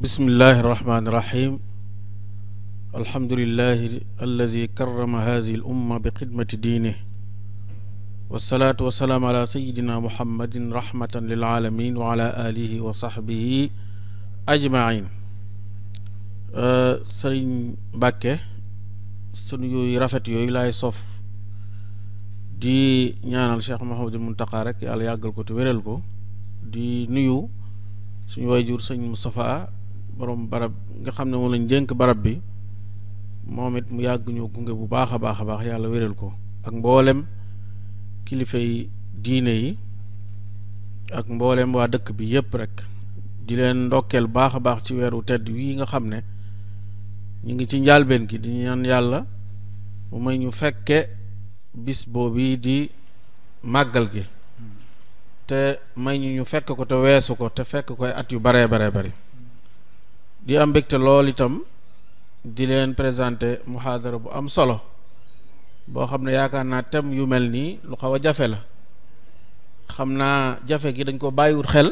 bismillahi irrahmani irrahim alhamdulillahi allazi karrama hadihi al umma bi xidmati diinih wasalaatu wasalaamu ala sayidina muhammadin rahmatan lil alamin wa ala alihi wa sahbihi ajmain. sëriñ Mbàkke sunu yooyu rafet yooyu laay sof di ñaanal Cheikh Mouhamadul Muntaqa rek yàlla yàggal ko te wéral ko, di nuyu suñu wayjur sëñ Moustapha borom barab nga xam ne moom lañ dénk barab bi, moom it mu yàgg ñoo gunge bu baax a baax a baax, yàlla wéral ko ak mboolem kilifay diine yi ak mboolem waa dëkk bi yépp rek. di leen ndokkeel baax a baax ci weeru tedd wii nga xam ne ñu ngi ci njàlbeen gi, di ñaan yàlla mu may ñu fekke bis boobu di màggal gi, te may ñu fekk ko te weesu ko te fekk koy at yu baree bari. di am mbégte lool itam di leen présenté muhaadara bu am solo boo xam ne yaakaar naa thème yu mel nii lu xaw a jafe la. xam naa jafe gi dañ ko bàyyiwut xel,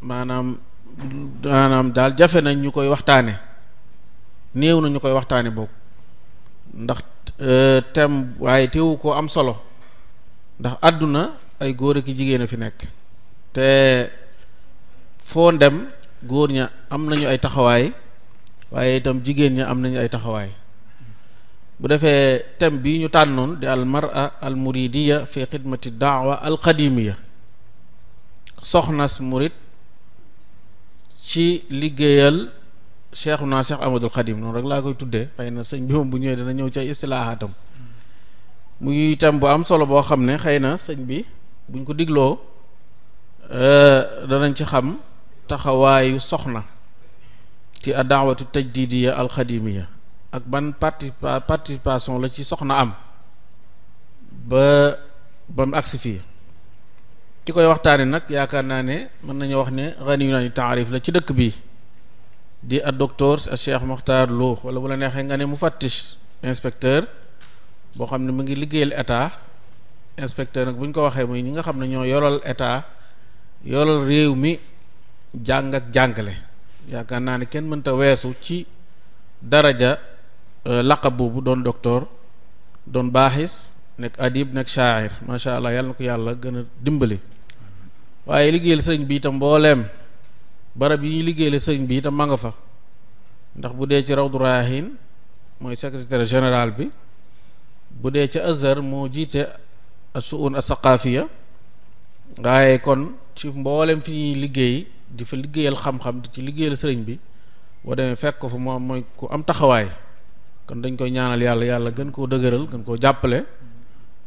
maanaam daal jafe nañ ñu koy waxtaane, néew na ñu koy waxtaane boobu ndax thème waaye teewu ko am solo, ndax àdduna ay góor ak jigéen a fi nekk, te foo ndem góor ña am nañu ay taxawaay waaye itam jigéen ña am nañu ay taxawaay. bu defee thème bi ñu tànnoon di al mar'a al muridiya fi xidmati daawa al qadimiya, soxnas murid ci liggéeyal Cheikhuna Cheikh Ahmadul Xadim, noonu rek laa koy tuddee. xëy na sëñ bi moom bu ñëwee dina ñëw ci ay istilaahatam. muy thème bu am solo boo xam ne xëy na sëñ bi buñ ko digloo danañ ci xam taxawaayu soxna ci ad-daawatu tajdidiya al xadimiya ak ban participation la ci soxna am ba mu agsi fii. ki koy waxtaane nag yaakaar naa ne mën nañu wax ne ganiyu naa ni taarif la ci dëkk bi, di ad docteur Cheikh Mokhtar Lo, wala bu la neexee nga ne mufattish inspecteur boo xam ne mu ngi liggéeyal état. inspecteur nag bu ñu ko waxee mooy ñi nga xam ne ñoo yoral état, yoral réew mi jàng ak jàngale. yaakaar naa ne kenn mënta weesu ci daraja laqab boobu doon docteur, doon baaxis, nekk adib, nekk shaa'ir. macha allah, yàlla na ko yàlla gën a dimbali. waaye liggéeyal sëñ bi itam mbooleem barab yi ñuy liggéeyal sëñ bi itam ma nga fa, ndax bu dee ci Rawdu Rayaahiin mooy secrétaire général bi, bu dee ci Azhar moo jiite as-su'uun as-saqaafiya. waaye kon ci mbooleem fi ñuy liggéey di fa liggéeyal xam-xam di ci liggéeyal sëriñ bi, boo demee fekk ko fa moom mooy ku am taxawaay. kon dañ koy ñaanal yàlla gën koo dëgëral, gën koo jàppale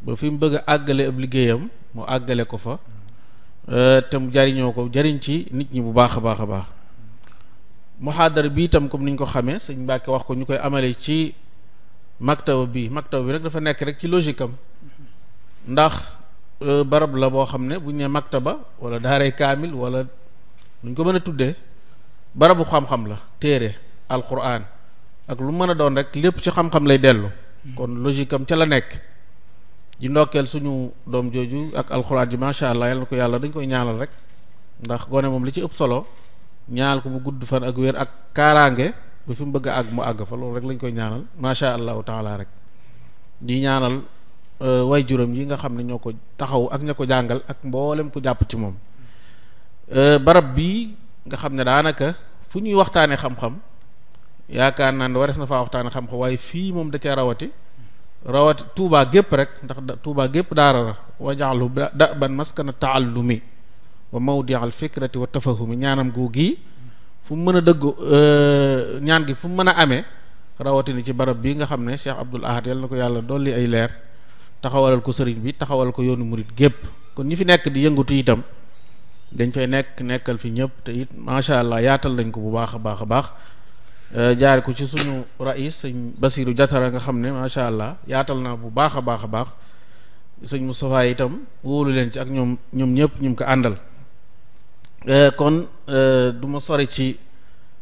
ba fi mu bëgg a àggale ab liggéeyam mu àggale ko fa, te mu jariñoo ko jariñ ci nit ñi bu baax a baax a baax. muhaadara bi itam comme niñ ko xamee, sëñ Mbàkke wax ko, ñu koy amale ci maktaba bi rek dafa nekk rek ci logique am, ndax barab la boo xam ne bu ñu nee maktaba wala daaray kaamil wala nuñ ko mën a tuddee, barabu xam-xam la. téere alquran ak lu mën a doon rek lépp ci xam-xam lay dellu, kon logique am ca la nekk. di ndokkeel suñu doom jooju ak alxuraan ji, macha allah, yàlla na ko yàlla, dañ koy ñaanal rek, ndax gone moom li ci ëpp solo ñaanal ko mu gudd fan ak wér ak kaaraange ba fi mu bëgg a àgg mu àgg fa. loolu rek lañ koy ñaanal, macha allahu taala rek. di ñaanal way juróom yi nga xam ne ñoo ko taxaw ak ña ko jàngal ak mboolem ku jàpp ci moom. barab bii nga xam ne daanaka fu ñuy waxtaanee xam-xam, yaakaar naa ne warees na faa waxtaanee xam-xam, waaye fii moom da ca rawati Tuubaa gépp rek, ndax Tuubaa gépp daara la. waj'alhu da'ban maskana ta'allumi wa mawdi'al fikrati wa tafahumi. ñaanam googi fu mu mën a dëgg ñaan gi fu mu mën a amee, rawatina ci barab bi nga xam ne Cheikh Abdoul Ahad yal na ko yàlla dolli ay leer, taxawalal ko sëriñ bi, taxawal ko yoonu murit gépp. kon ñi fi nekk di yëngutu itam dañ fay nekkal fi ñëpp, te it macha allah yaatal nañ ko bu baax a baax a baax. jaare ko ci suñu rais sëñ Basiru Jatara nga xam ne macha allah yaatal na bu baax a baax a baax. sëñ Moustapha itam wóolu leen ci ak ñoom ñëpp ñu ko àndal. kon du ma sori ci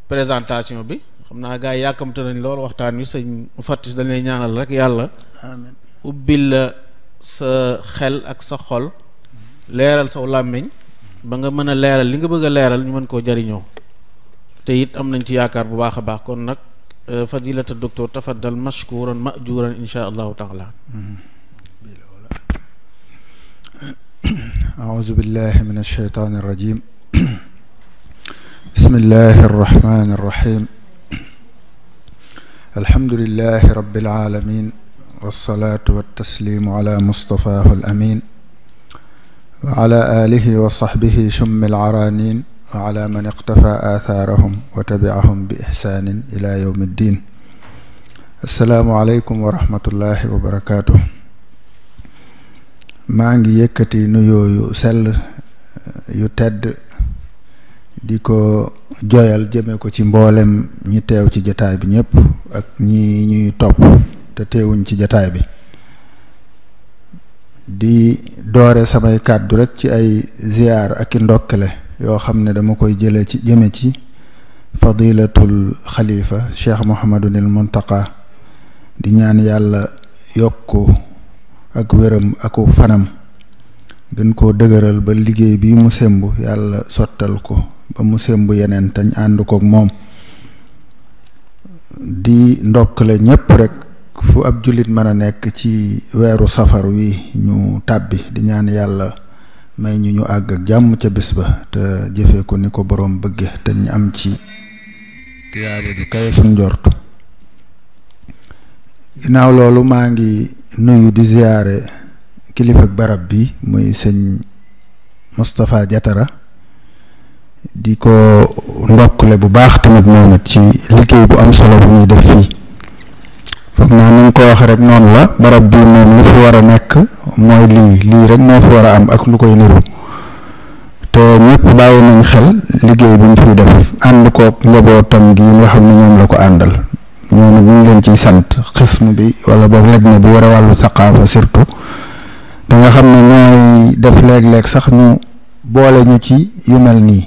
présentation bi, xam naa gars yi yàkkamte nañ lool waxtaan wi. sëñ Fatis dañ lay ñaanal rek yàlla amiin ubbil la sa xel ak sa xol, leeral saw làmmiñ ba nga mën a leeral li nga bëgg a leeral ñu mën koo jariñoo. te it am nañ ci yaakaar bu baax a baax. kon nag fadilata docteur tafaddal mashkuran majuran insha allahu taala. أعوذ بالله من الشيطان الرجيم بسم الله الرحمن الرحيم الحمد لله رب العالمين والصلاة والتسليم على مصطفاه الأمين وعلى آله وصحبه شم العرانين وعلى من اقتفى آثارهم وتبعهم بإحسان إلى يوم الدين السلام عليكم ورحمة الله وبركاته. maa ngi yëkkati nuyoo yu sell yu tedd di ko joyal jëme ko ci mboolem ñi teew ci jataay bi ñëpp ak ñi ñuy topp te teewuñ ci jataay bi di doore samay kàddu rek ci ay ziyaar ak i ndokkale yoo xam ne dama koy jëme ci fadilatul xalifa cheikh Mouhamadunil Muntaqa di ñaan yàlla yokku ak wéram aku fanam gën koo dëgëral ba liggéey bi mu sembu yàlla sottal ko ba mu sembu yeneen tañ ànd kook moom. di ndokkale ñépp rek fu ab jullit mën a nekk ci weeru safar wi ñu tàbbi di ñaan yàlla may ñu àgg ak jàmm ca bés ba te jëfe ko ni ko boroom bëgge te ñu am ci tiyaaba ju kawe suñ njortu. ginnaaw loolu maa ngi nuyu di ziyaare kilifa ak barab bi muy sëñ Moustapha Diatara di ko ndokkale bu baax tamit moom it ci liggéey bu am solo bu ñuy def fii. foog naa ni nga ko wax rek noonu la barab bi moom li fi war a nekk mooy lii rek moo fi war a am ak lu koy niru te ñëpp bàyyi nañ xel liggéey bi mu fiy def ànd kook njabootam gi nga xam ne ñoom la ko àndal. ñooñu ñu ngi leen ciy sant xism bi wala boog lajna bi yore wàllu saqaafa surtout da nga xam ne ñooy def léeg-léeg sax ñu boole ñu ci yu mel nii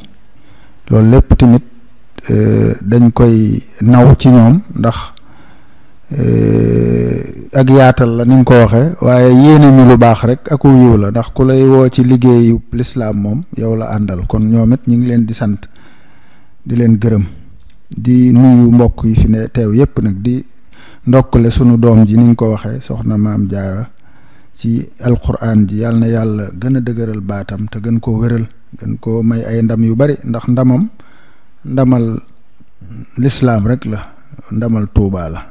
loolu lépp tamit dañ koy naw ci ñoom ndax ak yaatal la ni nga ko waxee waaye yéene ñu lu baax rek aku yiw la ndax ku lay woo ci liggéeyu lislaam moom yow la àndal kon ñoom it ñu ngi leen di sant di leen gërëm. di nuyu mbokk yi fi ne teew yépp nag di ndokkale sunu doom ji ni nga ko waxee soxna maam jaara ci alquran ji yàlla na yàlla gën a dëgëral baatam te gën koo wéral gën koo may ay ndam yu bari ndax ndamal lislaam rek la ndamal Tuubaa la.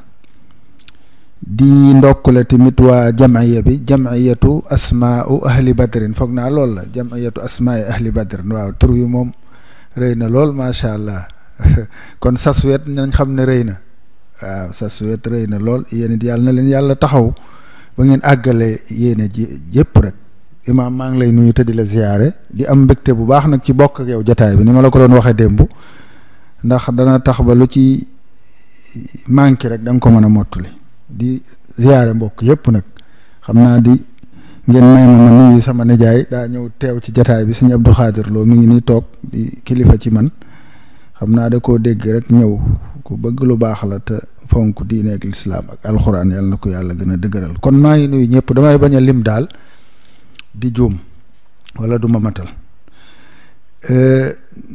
di ndokkale tamit waa jamiya bi jamiyatu asmaau ahli badrin foog naa loolu la jamiyatu asmaai ahli badrin waaw tur wi moom rëy na lool macha allah. kon sas weet nañ xam ne rëy na waaw sas weet rëy na lool yéen it yàlla na leen yàlla taxaw ba ngeen àggale yéene ji yépp rek. imaam maa ngi lay nuyu te di la ziyaare di am mbégte bu baax nag ci bokk ak yow jataay bi ni ma la ko doon waxee démb ndax dana tax ba lu ci manqué rek da nga ko mën a mottali di ziyaare mbokk yépp nag xam naa di ngeen may ma nuyu sama nijaay daa ñëw teew ci jataay bi sëñ Abdou Khadir Lo mi ngi nii toog di kilifa ci man. xam naa da koo dégg rek ñëw ku bëgg lu baax la te fonk diine ak lislaam ak alxuraan yàlla na ko yàlla gën a dëgëral kon maa ngi nuyu ñëpp damay bañ a lim daal di juum wala du ma matal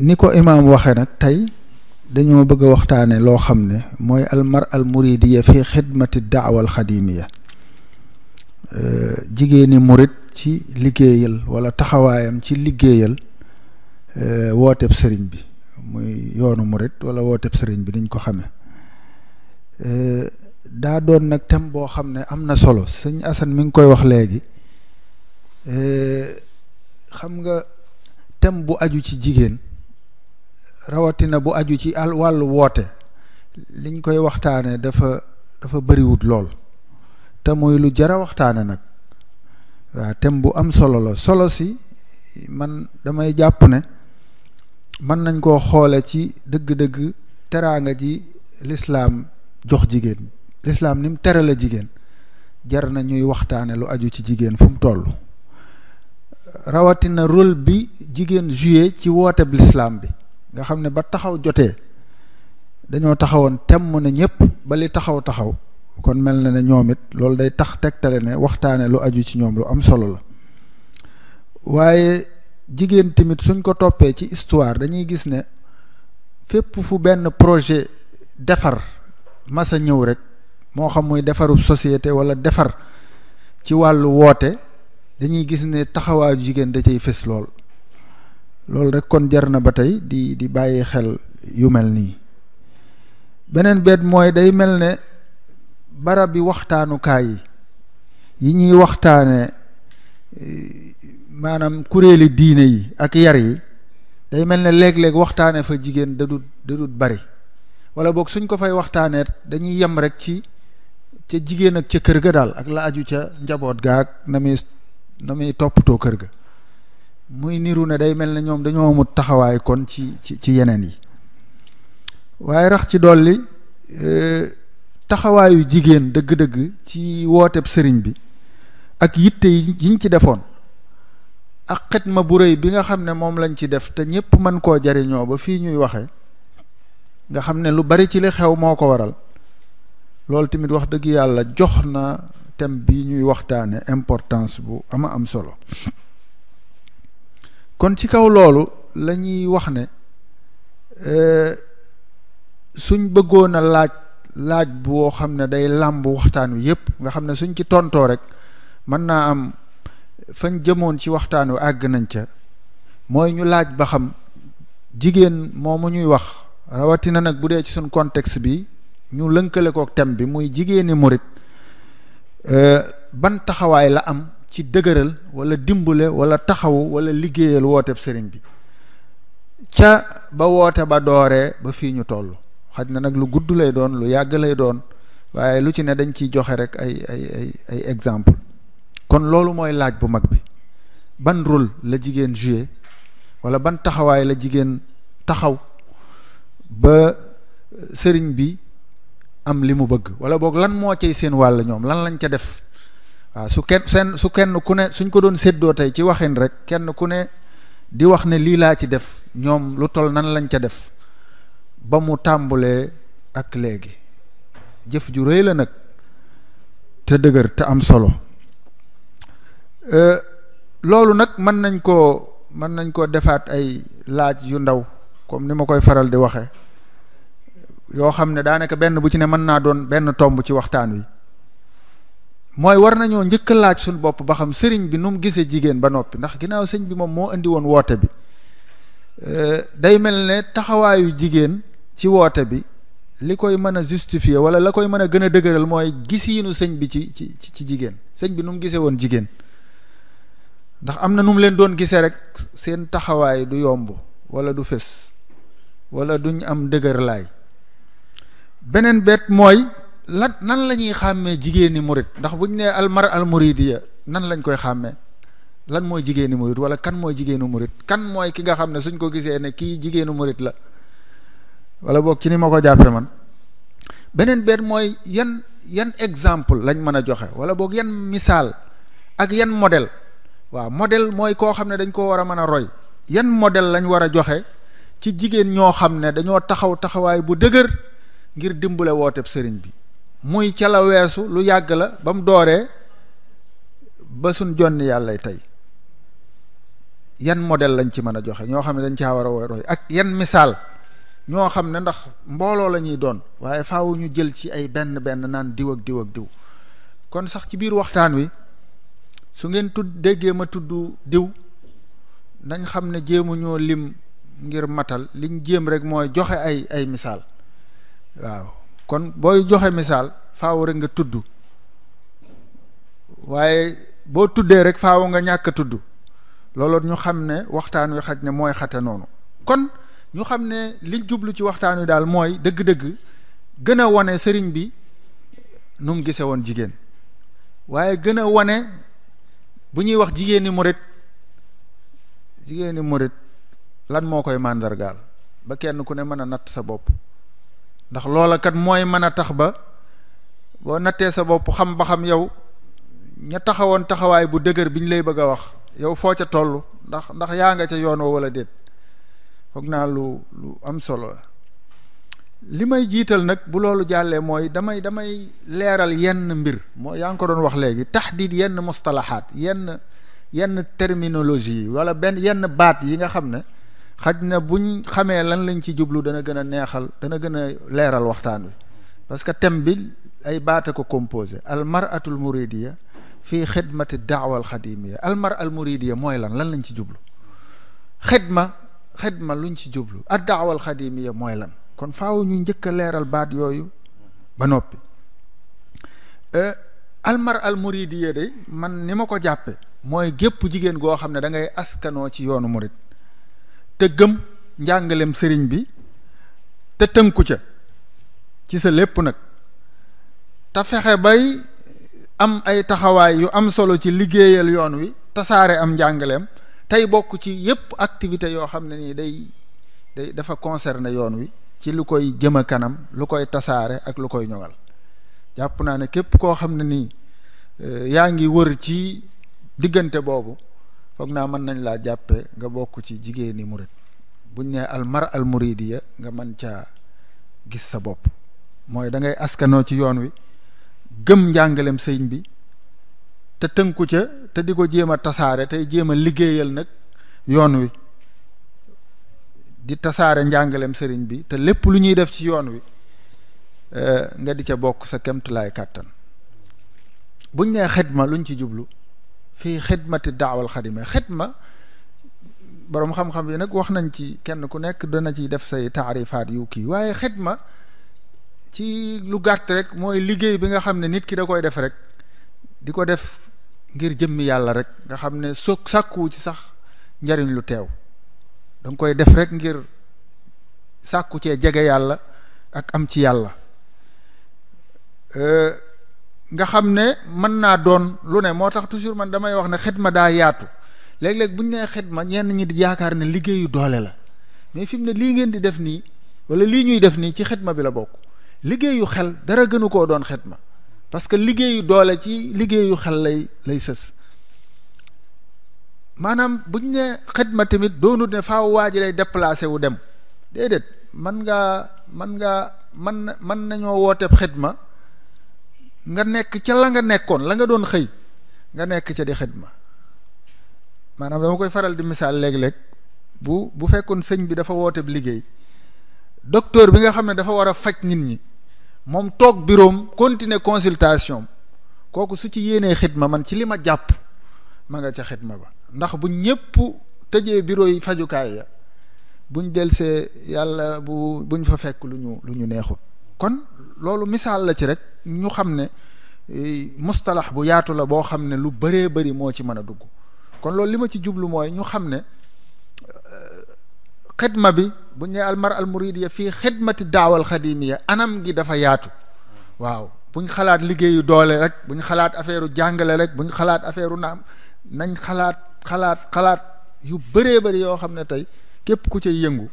ni ko imaam waxee nag tey dañoo bëgg a waxtaane loo xam ne mooy almar al muridiya fi xidmati daawa al xadimiya jigéeni murid ci liggéeyal wala taxawaayam ci liggéeyal wooteb sëriñ bi muy yoonu murit wala wooteb sëriñ bi niñ ko xamee daa doon nag thème boo xam ne am na solo sëñ Assane mi ngi koy wax léegi xam nga thème bu aju ci jigéen rawatina bu aju ci wàllu woote liñ koy waxtaane dafa bëriwut lool te muy lu jara waxtaane nag waaw thème bu am solo la solo si man damay jàpp ne mën nañ koo xoole ci dëgg-dëgg teraanga ji lislaam jox jigéen lislaam ni mu terale jigéen jar na ñuy waxtaane lu aju ci jigéen fu mu toll rawatina rôle bi jigéen joué ci wooteb lislaam bi nga xam ne ba taxaw jotee dañoo taxawoon temm ne ñëpp ba li taxaw kon mel na ne ñoom it loolu day tax tegtale ne waxtaane lu aju ci ñoom lu am solo la waaye jigéen tamit suñ ko toppee ci histoire dañuy gis ne fépp fu benn projet defar masa ñëw rek moo xam muy defaru société wala defar ci wàllu woote dañuy gis ne taxawaayu jigéen da cay fës lool. loolu rek kon jar na ba tey di bàyyi xel yu mel nii. beneen beet mooy day mel ne barab bi waxtaanukaay yi ñuy waxtaane maanaam kuréeli diine yi ak yar yi day mel ne léeg-léeg waxtaane fa jigéen dadut bari wala boog suñ ko fay waxtaanee dañuy yem rek ci ca jigéen ak ca kër ga daal ak la aju ca njaboot ga ak na muy toppatoo kër ga muy niru ne day mel ne ñoom dañoo amut taxawaay kon ci yeneen yi. waaye rax ci dolli taxawaayu jigéen dëgg-dëgg ci wooteb sëriñ bi ak yitte yiñ ci defoon ak xitma bu rëy bi nga xam ne moom lañ ci def te ñépp mën koo jariñoo ba fii ñuy waxe nga xam ne lu bari ci li xew moo ko waral loolu tamit wax dëgg yàlla jox na thème bi ñuy waxtaane importance bu ama am solo. kon ci kaw loolu la ñuy wax ne suñ bëggoon a laaj boo xam ne day làmb waxtaan wi yépp nga xam ne suñ ci tontoo rek mën naa am fañ jëmoon ci waxtaan wi àgg nañ ca mooy ñu laaj ba xam jigéen moomu ñuy wax rawatina nag bu dee ci suñ contexte bi ñu lënkale kook thème bi muy jigéeni murit ban taxawaay la am ci dëgëral wala dimbale wala taxawu wala liggéeyal wooteb sëriñ bi ca ba woote ba dooree ba fii ñu toll. xaj na nag lu gudd lay doon lu yàgg lay doon waaye lu ci ne dañ ciy joxe rek ay exemple. kon loolu mooy laaj bu mag bi ban rôle la jigéen joué wala ban taxawaay la jigéen taxaw ba sëriñ bi am li mu bëgg wala boog lan moo cay seen wàll ñoom lan lañ ca def. waaw su kenn ku ne suñ ko doon séddoo tey ci waxin rek kenn ku ne di wax ne lii laa ci def ñoom lu toll nan lañ ca def ba mu tàmbulee ak léegi jëf ju rëy la nag te dëgër te am solo. loolu nag mën nañ koo defaat ay laaj yu ndaw comme ni ma koy faral di waxe yoo xam ne daanaka benn bu ci ne mën naa doon benn tomb ci waxtaan wi. mooy war nañoo njëkk a laaj suñu bopp ba xam sëriñ bi nu mu gisee jigéen ba noppi ndax ginnaaw sëñ bi moom moo indi woon woote bi day mel ne taxawaayu jigéen ci woote bi li koy mën a justifier wala la koy mën a gën a dëgëral mooy gisiinu sëñ bi ci jigéen sëñ bi nu mu gisee woon jigéen ndax am na nu mu leen doon gisee rek seen taxawaay du yomb wala du fés wala duñ am dëgër laay. beneen bet mooy nan la ñuy xàmmee jigéeni murit ndax buñ nee almar al muridiya nan lañ koy xàmmee lan mooy jigéeni murit wala kan mooy jigéenu murit kan mooy ki nga xam ne suñ ko gisee ne kii jigéenu murit la wala boog ci ni ma ko jàppee man. beneen bet mooy yan exemple lañ mën a joxe wala boog yan misaal ak yan modèle. waaw modèle mooy koo xam ne dañ koo war a mën a roy yan modèle lañ war a joxe ci jigéen ñoo xam ne dañoo taxawaay bu dëgër ngir dimbale wooteb sëriñ bi muy ca la weesu lu yàgg la ba mu dooree ba suñ jonni yàllay tey yan modèle lañ ci mën a joxe ñoo xam ne dañ caa war a roy ak yan misaal ñoo xam ne ndax mbooloo la ñuy doon waaye faaw ñu jël ci ay benn naan diw ak diw ak diw. kon sax ci biir waxtaan wi su ngeen déggee ma tudd diw nañ xam ne jéemu ñoo lim ngir matal liñ jéem rek mooy joxe ay misaal. waaw kon booy joxe misaal faaw rek nga tudd waaye boo tuddee rek faaw nga ñàkk a tudd loolu ñu xam ne waxtaan wi xaj ne mooy xate noonu. kon ñu xam ne liñ jublu ci waxtaan wi daal mooy dëgg-dëgg gën a wane sëriñ bi nu mu gisee woon jigéen waaye gën a wane bu ñuy wax jigéeni murit lan moo koy màndargaal ba kenn ku ne mën a natt sa bopp. ndax loola kat mooy mën a tax ba boo nattee sa bopp xam ba xam yow ña taxawoon taxawaay bu dëgër bi ñu lay bëgg a wax yow foo ca toll ndax yaa nga ca yoon wa wala déet. foog naa lu am solo li may jiital nag bu loolu jàllee mooy damay leeral yenn mbir moo yaa ngi ko doon wax léegi taxdiid yenn mustalahaat yenn terminologie yi wala yenn baat yi nga xam ne xaj na buñ xamee lan lañ ci jublu dana gën a neexal, dana gën a leeral waxtaan wi, parce que thème bi ay baata ko composé. al maratul muridiya fii xidmati daawa al xadimiya. al mara al muridiya mooy lan lañ ci jublu, xidma luñ ci jublu, ad daawa al xadimiya mooy lan. kon faaw ñu njëkk a leeral baat yooyu ba noppi. al mara al muridiya de man ni ma ko jàppe mooy gépp jigéen goo xam ne da ngay askanoo ci yoonu murid te gëm njàngalem sëriñ bi te tënku ca ci sa lépp nag, te fexe bay am ay taxawaay yu am solo ci liggéeyal yoon wi, tasaare am njàngaleem, tey bokk ci yépp activité yoo xam ne nii day dafa concerné yoon wi ci lu koy jëma kanam, lu koy tasaare ak lu koy ñoŋal. jàpp naa ne képp koo xam ne nii yaa ngi wër ci diggante boobu, foog naa mën nañ laa jàppe nga bokk ci jigéeni murid. buñ ne al mara al muridiya nga mën caa gis sa bopp, mooy da ngay askanoo ci yoon wi, gëm njàngalem sëñ bi te tënku ca, te di ko jéem a tasaare, tey jéem a liggéeyal nag yoon wi, di tasaare njàngalem sëriñ bi, te lépp lu ñuy def ci yoon wi nga di ca bokk sa kemtulaay kàttan. buñ nee xidma luñ ci jublu fii xidmati daawal xadima. xidma boroom xam-xam yi nag wax nañ ci, kenn ku nekk dana ci def say taarifaat yu kii, waaye xidma ci lu gàtt rek mooy liggéey bi nga xam ne nit ki da koy def rek, di ko def ngir jëmmi yàlla rek, nga xam ne sàkkuwu ci sax njariñ lu teew, da nga koy def rek ngir sàkku cee jege yàlla ak am ci yàlla. nga xam ne mën naa doon lu ne. moo tax toujours man damay wax ne xidma daa yaatu. léeg-léeg bu ñu nee xidma ñenn ñi di yaakaar ne liggéeyu doole la, mais fi mu ne lii ngeen di def nii wala lii ñuy def nii ci xidma bi la bokk. liggéeyu xel dara gënu koo doon xidma, parce que liggéeyu doole ci liggéeyu xel lay sës. maanaam bu ñu nee xidma tamit doonut ne faaw waa ji lay déplacé wu dem, déedéet. mën nañoo wooteeb xidma nga nekk ca la nga nekkoon, la nga doon xëy nga nekk ca di xidma. maanaam dama koy faral di misaal léeg-léeg, bu fekkoon sëñ bi dafa wooteeb liggéey, docteur bi nga xam ne dafa war a faj nit ñi, moom toog bureau continuer consultation, kooku su ci yéenee xidma, man ci li ma jàpp ma nga ca xidma ba. ndax bu ñëpp tëjee bureau yi fajukaay ya, buñ delsee yàlla buñ fa fekk lu ñu neexul. kon loolu misaal la ci rek, ñu xam ne mustalax bu yaatu la boo xam ne lu bëree bëri moo ci mën a dugg. kon loolu li ma ci jublu mooy ñu xam ne xidma bi buñ ne al mara al muridiya fii xidmati daawal xadimiya, anam gi dafa yaatu. waaw buñ xalaat liggéeyu doole rek, buñ xalaat affaire jàngale rek, buñ xalaat affaire nañ xalaat yu bëree bëri yoo xam ne tey képp ku ca yëngu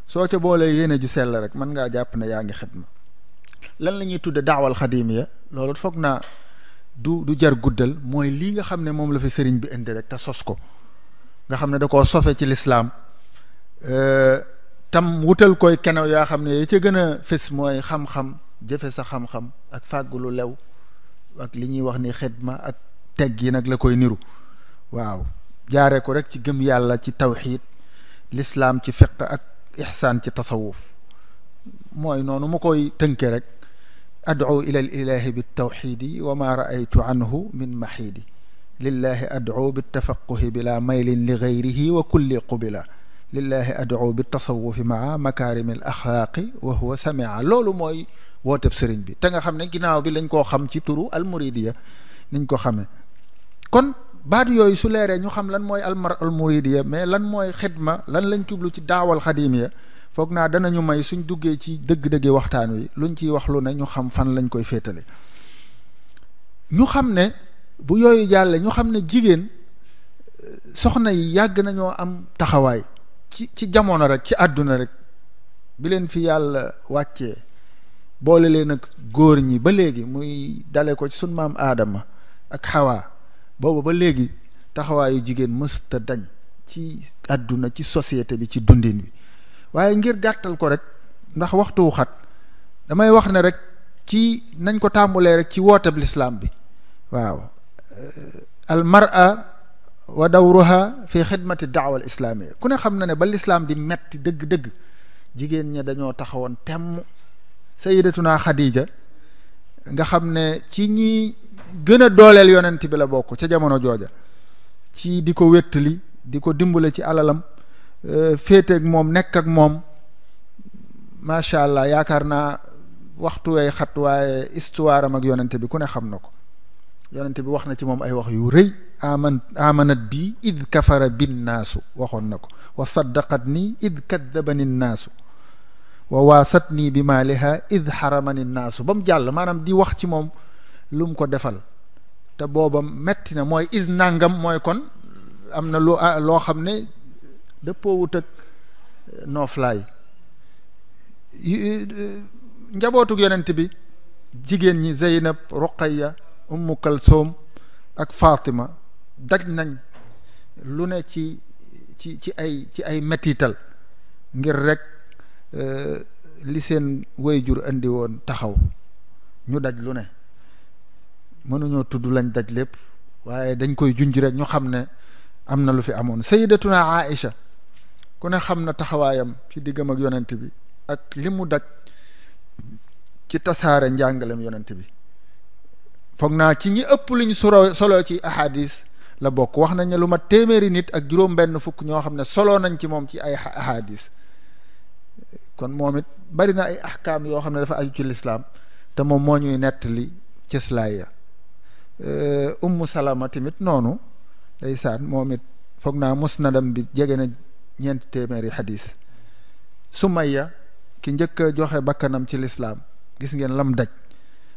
soo ca boolee yéene ju sell rek mën ngaa jàpp ne yaa ngi xidma. lan la ñuy tudde daawal xadimiya, loolu foog naa du jar guddal, mooy lii nga xam ne moom la fi sëriñ bi indi rek te sos ko, nga xam ne da koo sofe ci lislaam, tam wutal koy kenew yaa xam ne yi ca gën a fës mooy xam-xam, jëfe sa xam-xam ak fàggu lu lew, ak li ñuy wax ni xidma ak teg yi nag la koy niru. waaw jaare ko rek ci gëm yàlla, ci tawxiid, lislaam ci fiq ak ihsaan ci tasawuf. mooy noonu mu koy tënke rek, ad'u ila al ilahi bit tawxiidi wa ma ra'aytu anhu min maxiidi, lillahi ad'u bit tafaquhi bila maylin li gayrihi wa kulli qubila, lillahi ad'u bit tasawufi maa makaarimi al axlaaqi wa huwa samia. loolu mooy wooteb sëriñ bi, te nga xam ne ginnaaw bi lañ koo xam ci turu al muridiya niñ ko xamee. kon baat yooyu su leeree ñu xam lan mooy al mara al muridiya, mais lan mooy xidma, lan lañ jublu ci daawal xadimiya, foog naa danañu may suñ duggee ci dëgg-dëggi waxtaan wi luñ ciy wax lu ne ñu xam fan lañ koy féetale. ñu xam ne bu yooyu jàlle ñu xam ne jigéen, soxna yi yàgg nañoo am taxawaay ci jamono rek, ci àdduna rek, bi leen fi yàlla wàccee boole leen ak góor ñi ba léegi, muy dale ko ci sun maam aadama ak xawaa, boobu ba léegi taxawaayu jigéen mësta dañ ci àdduna, ci société bi, ci dundin wi. waaye ngir gàttal ko rek, ndax waxtu wu xat, damay wax ne rek ci nañ ko tàmbulee rek ci wooteeb lislaam bi. waaw al mar'a wa dawruha fi xidmati daawa al islaamia. ku ne xam na ne ba lislaam di metti dëgg-dëgg jigéen ña dañoo taxawoon temm. Sayyidatuna Xadija nga xam ne ci ñi gën a dooleel yonent bi la bokk ca jamono jooja, ci di ko wéttali di ko dimbale ci alalam, féeteeg moom, nekk ak moom, macha allah. yaakaar naa waxtu way xat waaye histoire am ak yonent bi ku ne xam na ko. yonent bi wax na ci moom ay wax yu rëy. amanat bi id kafara binnaasu waxoon na ko, wa saddaqat nii id kaddabani nnaasu, wa waasat nii bi maaliha id xaramani nnaasu, ba mu jàll. maanaam di wax ci moom lu mu ko defal te booba metti na. mooy is nangam, mooy kon am na loo xam ne dëppoowut ak nooflaay. njabootug yonent bi jigéen ñi Zeynab, Ruqayya, Ummu Kalsoom ak Fatima daj nañ lu ne ci ay mettital ngir rek li seen wayjur andi woon taxaw. ñu daj lu ne, mënuñoo tudd lañ daj lépp, waaye dañ koy junj rek ñu xam ne am na lu fi amoon. Sayyidatuna Aïcha ku ne xam na taxawaayam ci diggam ak yonent bi ak li mu daj ci tasaare njàngalem yonent bi. foog naa ci ñi ëpp luñ solo ci ahadis la bokk. wax nañ ne lu ma téeméeri nit ak juróom-benn fukk ñoo xam ne solo nañ ci moom ci ay ahadis. kon moom it bari na ay ahkaam yoo xam ne dafa aju ci lislaam te moom moo ñuy nettali cëslaay ya. Ummu Salama tamit noonu ndeysaan, moom it foog naa musnadam bi jege na 4 téeméeri hadis. Sumayya ki njëkk a joxe bakkanam ci lislaam, gis ngeen lam daj.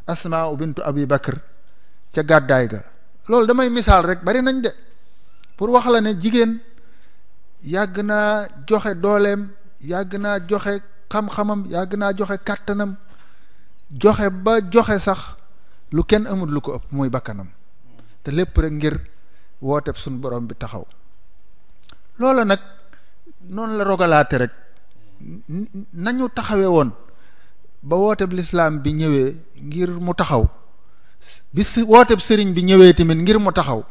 Asmaa bintu Abi Bakr ca gàddaay ga. loolu damay misaal rek, bari nañ de, pour wax la ne jigéen yàgg naa joxe dooleem, yàgg naa joxe xam-xamam, yàgg naa joxe kàttanam, joxe ba joxe sax lu kenn amul lu ko ëpp muy bakkanam, te lépp rek ngir wooteb suñ borom bi taxaw. loola nag noonu la rogalaate rek nañu taxawe woon ba wooteb lislaam bi ñëwee ngir mu taxaw, bi wooteb sëriñ bi ñëwee tamit ngir mu taxaw,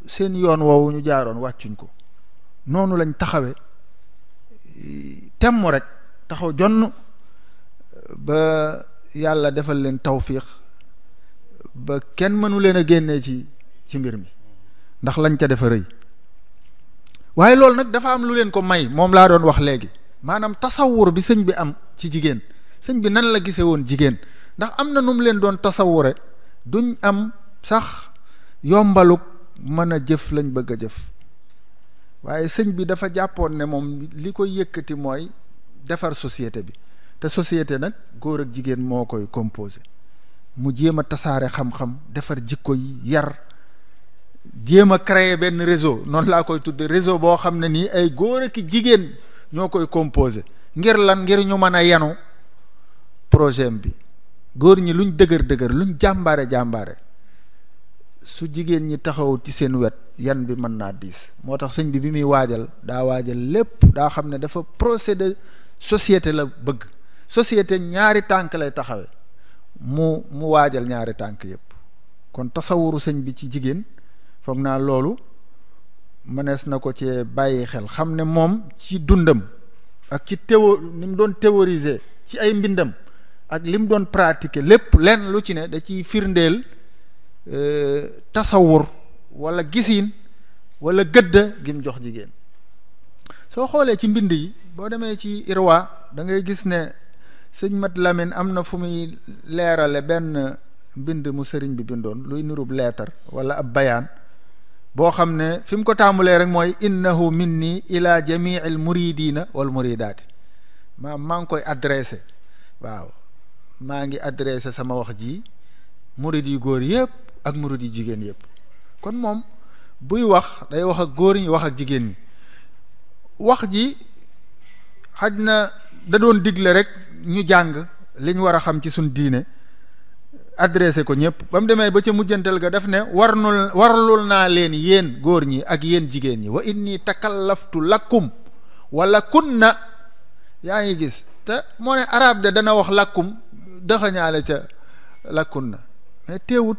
seen yoon woowu ñu jaaroon wàccuñ ko. noonu lañ taxawe temm rek taxaw jonn ba yàlla defal leen tawfiix ba kenn mënu leen a génnee ci mbir mi, ndax lañ ca defa rëy. waaye loolu nag dafa am lu leen ko may, moom laa doon wax léegi. maanaam tasawur bi sëñ bi am ci jigéen. sëñ bi nan la gisee woon jigéen, ndax am na nu mu leen doon tasawure, duñ am sax yombaluk mën a jëf lañ bëgg a jëf. waaye sëñ bi dafa jàppoon ne moom li koy yëkkati mooy defar société bi, te société nag góor ak jigéen moo koy composé. mu jéem a tasaare xam-xam, defar jikko yi, yar, jéem a créer benn réseau, noonu laa koy tudde, réseau boo xam ne nii ay góor ak jigéen ñoo koy composé. ngir lan? ngir ñu mën a yenu projet bi. góor ñi luñ dëgër luñ jàmbaare su jigéen ñi taxaw ci seen wet, yan bi mën naa diis. moo tax sëñ bi muy waajal daa waajal lépp, daa xam ne dafa procédé société la bëgg. société ñaari tànk lay taxawe, mu waajal ñaari tànk yépp. kon tasawuru sëñ bi ci jigéen foog naa loolu mënees na ko cee bàyyi xel, xam ne moom ci dundam ak ci ni mu doon théoriser ci ay mbindam ak li mu doon pratiquer lépp, lenn lu ci ne da ciy firndeel tasawur wala gisiin wala gëdda gim jox jigéen. soo xoolee ci mbind yi, boo demee ci Irwa da ngay gis ne sëñ Mat Lamin am na fu muy leerale benn mbind mu sëriñ bi bindoon luy nurub leetar wala ab bayaan boo xam ne fi mu ko tàmbulee rek mooy innahu minni ila jamii al muridina wal muridaati. maa ngi koy adressé, waaw maa ngi adressé sama wax ji murid yu góor yëpp ak murid yu jigéen yëpp. kon moom buy wax day wax ak góor ñi, wax ak jigéen ñi. wax ji xaj na da doon digle rek ñu jàng li ñu war a xam ci suñ diine, adressé ko ñëpp. ba mu demee ba ca mujjantal ga daf ne warlul naa leen yéen góor ñi ak yéen jigéen ñi, wa inni takallaftu lakum wala kunna. yaa ngi gis, te moo ne arab de dana wax lakkum dëxañaale ca lakkun na, mais teewut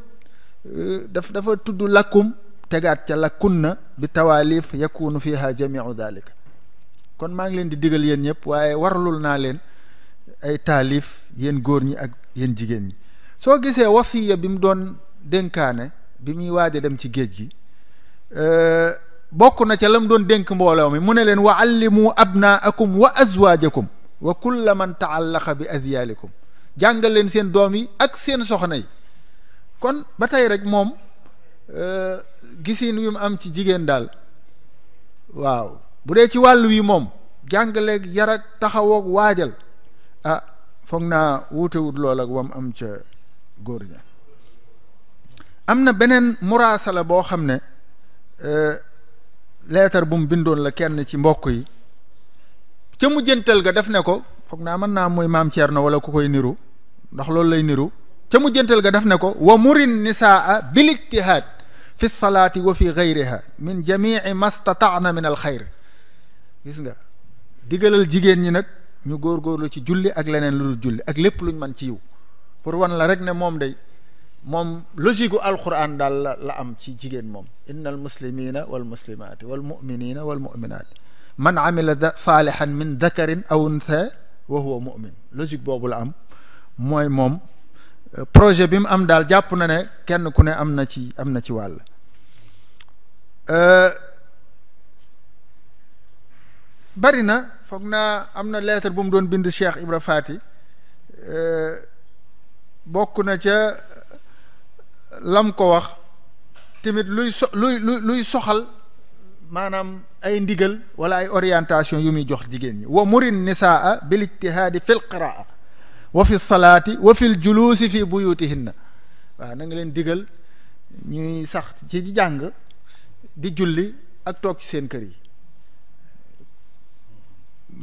dafa tudd lakkum tegaat ca la kunna bi tawaalif yakunu fiha jamiu dalika. kon maa ngi leen di digal yéen ñëpp waaye warlul naa leen ay taalif yéen góor ñi ak yéen jigéen ñi. soo gisee wasiya bi mu doon dénkaane bi muy waaj a dem ci géej gi bokk na ca la mu doon dénk mbooloo mi mu ne leen wa allimu abnaakum wa azwaajakum wa kulla man taallaqa bi adyaalikum, jàngal leen seen doom yi ak seen soxna yi. kon ba tey rek moom gisin wi mu am ci jigéen daal, waaw bu dee ci wàllu wi moom jàngaleeg yar ak taxawoog waajal foog naa wuutewut lool ak wam am ca góor ña. am na beneen muraasala boo xam ne leetar bu mu bindoon la kenn ci mbokk yi, ca mujjantal ga def ne ko, foog naa mën naa mooy maam Thierno wala ku koy niru, ndax loolu lay niru. ca mujjantal ga def ne ko wa murin nisaa bil ijtihaad fi salaati wa fi gayriha min jamii mastataana min al xayr. gis nga, digalal jigéen ñi nag ñu góorgóorlu ci julli ak leneen lu dul julli ak lépp luñ mën ci yiw, pour wan la rek ne moom day moom logique gu alquran daal la am ci jigéen moom. inna al muslimina wal muslimaati wal muminina wal muminaati man amila saalihan min dakarin aw untha wa huwa mumin. logique boobu la am, mooy moom projet bi mu am daal jàpp na ne kenn ku ne am na ci wàll. bari na, foog naa am na lettre bu mu doon bind Cheikh Ibra Fati, bokk na ca lam ko wax tamit luy soxal maanaam ay ndigal wala ay orientation yu muy jox jigéen ñi. wa murin nisaa bil ijtihaadi fi l qiraa wa fi salaati wa fi l juluusi fi buyutihinna. waaw na nga leen digal ñuy sax ci jàng di julli ak toog ci seen kër yi.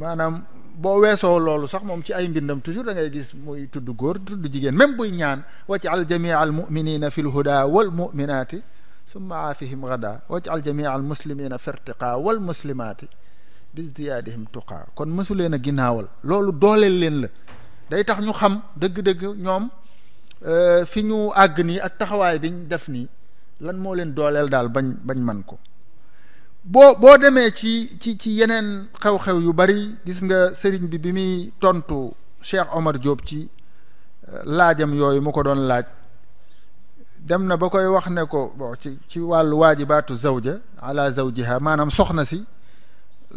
maanaam boo weesoo loolu sax moom ci ay mbindam toujours da ngay gis muy tudd góor tudd jigéen, même buy ñaan waj'al jamia al muminina fi l huda wal muminaati summa aafihim gada waj'al jamia al muslimina fi irtiqa wal muslimaati bi ziyaadihim tuqaa. kon mësuleen a ginnaawal loolu, dooleel leen la, day tax ñu xam dëgg-dëgg ñoom fi ñu àgg nii ak taxawaay biñ def nii lan moo leen dooleel daal bañ man ko. boo demee ci yeneen xew-xew yu bari, gis nga sëriñ bi muy tontu Cheikh Omar Diop ci laajam yooyu mu ko doon laaj, dem na ba koy wax ne ko bon ci wàllu waajibaatu zawja ala zawjiha, maanaam soxna si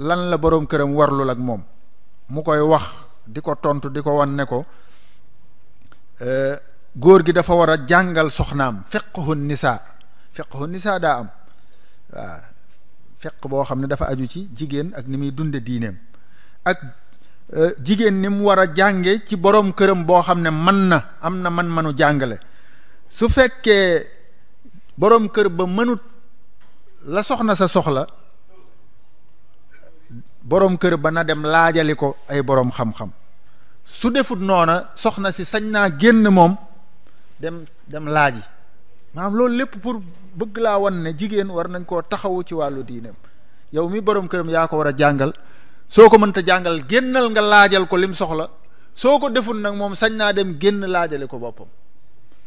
lan la boroom këram warlul ak moom, mu koy wax di ko tontu di ko wan ne ko góor gi dafa war a jàngal soxnaam fiqhu nisaa daa am. waaw fiq boo xam ne dafa aju ci jigéen ak ni muy dunde diineem, ak jigéen ni mu war a jànge ci boroom këram boo xam ne am na manu jàngale. su fekkee boroom kër ba mënut la soxna sa soxla, boroom kër ba na dem laajali ko ay boroom xam-xam. su defut noona soxna si sañ naa génn moom dem laaji. maanaam loolu lépp pour bëgg laa wan ne jigéen war nañ koo taxawu ci wàllu diineem. yow mi boroom këram yaa ko war a jàngal, soo ko mënta jàngal génnal nga laajal ko lim soxla, soo ko deful nag moom sañ naa dem génn laajale ko boppam.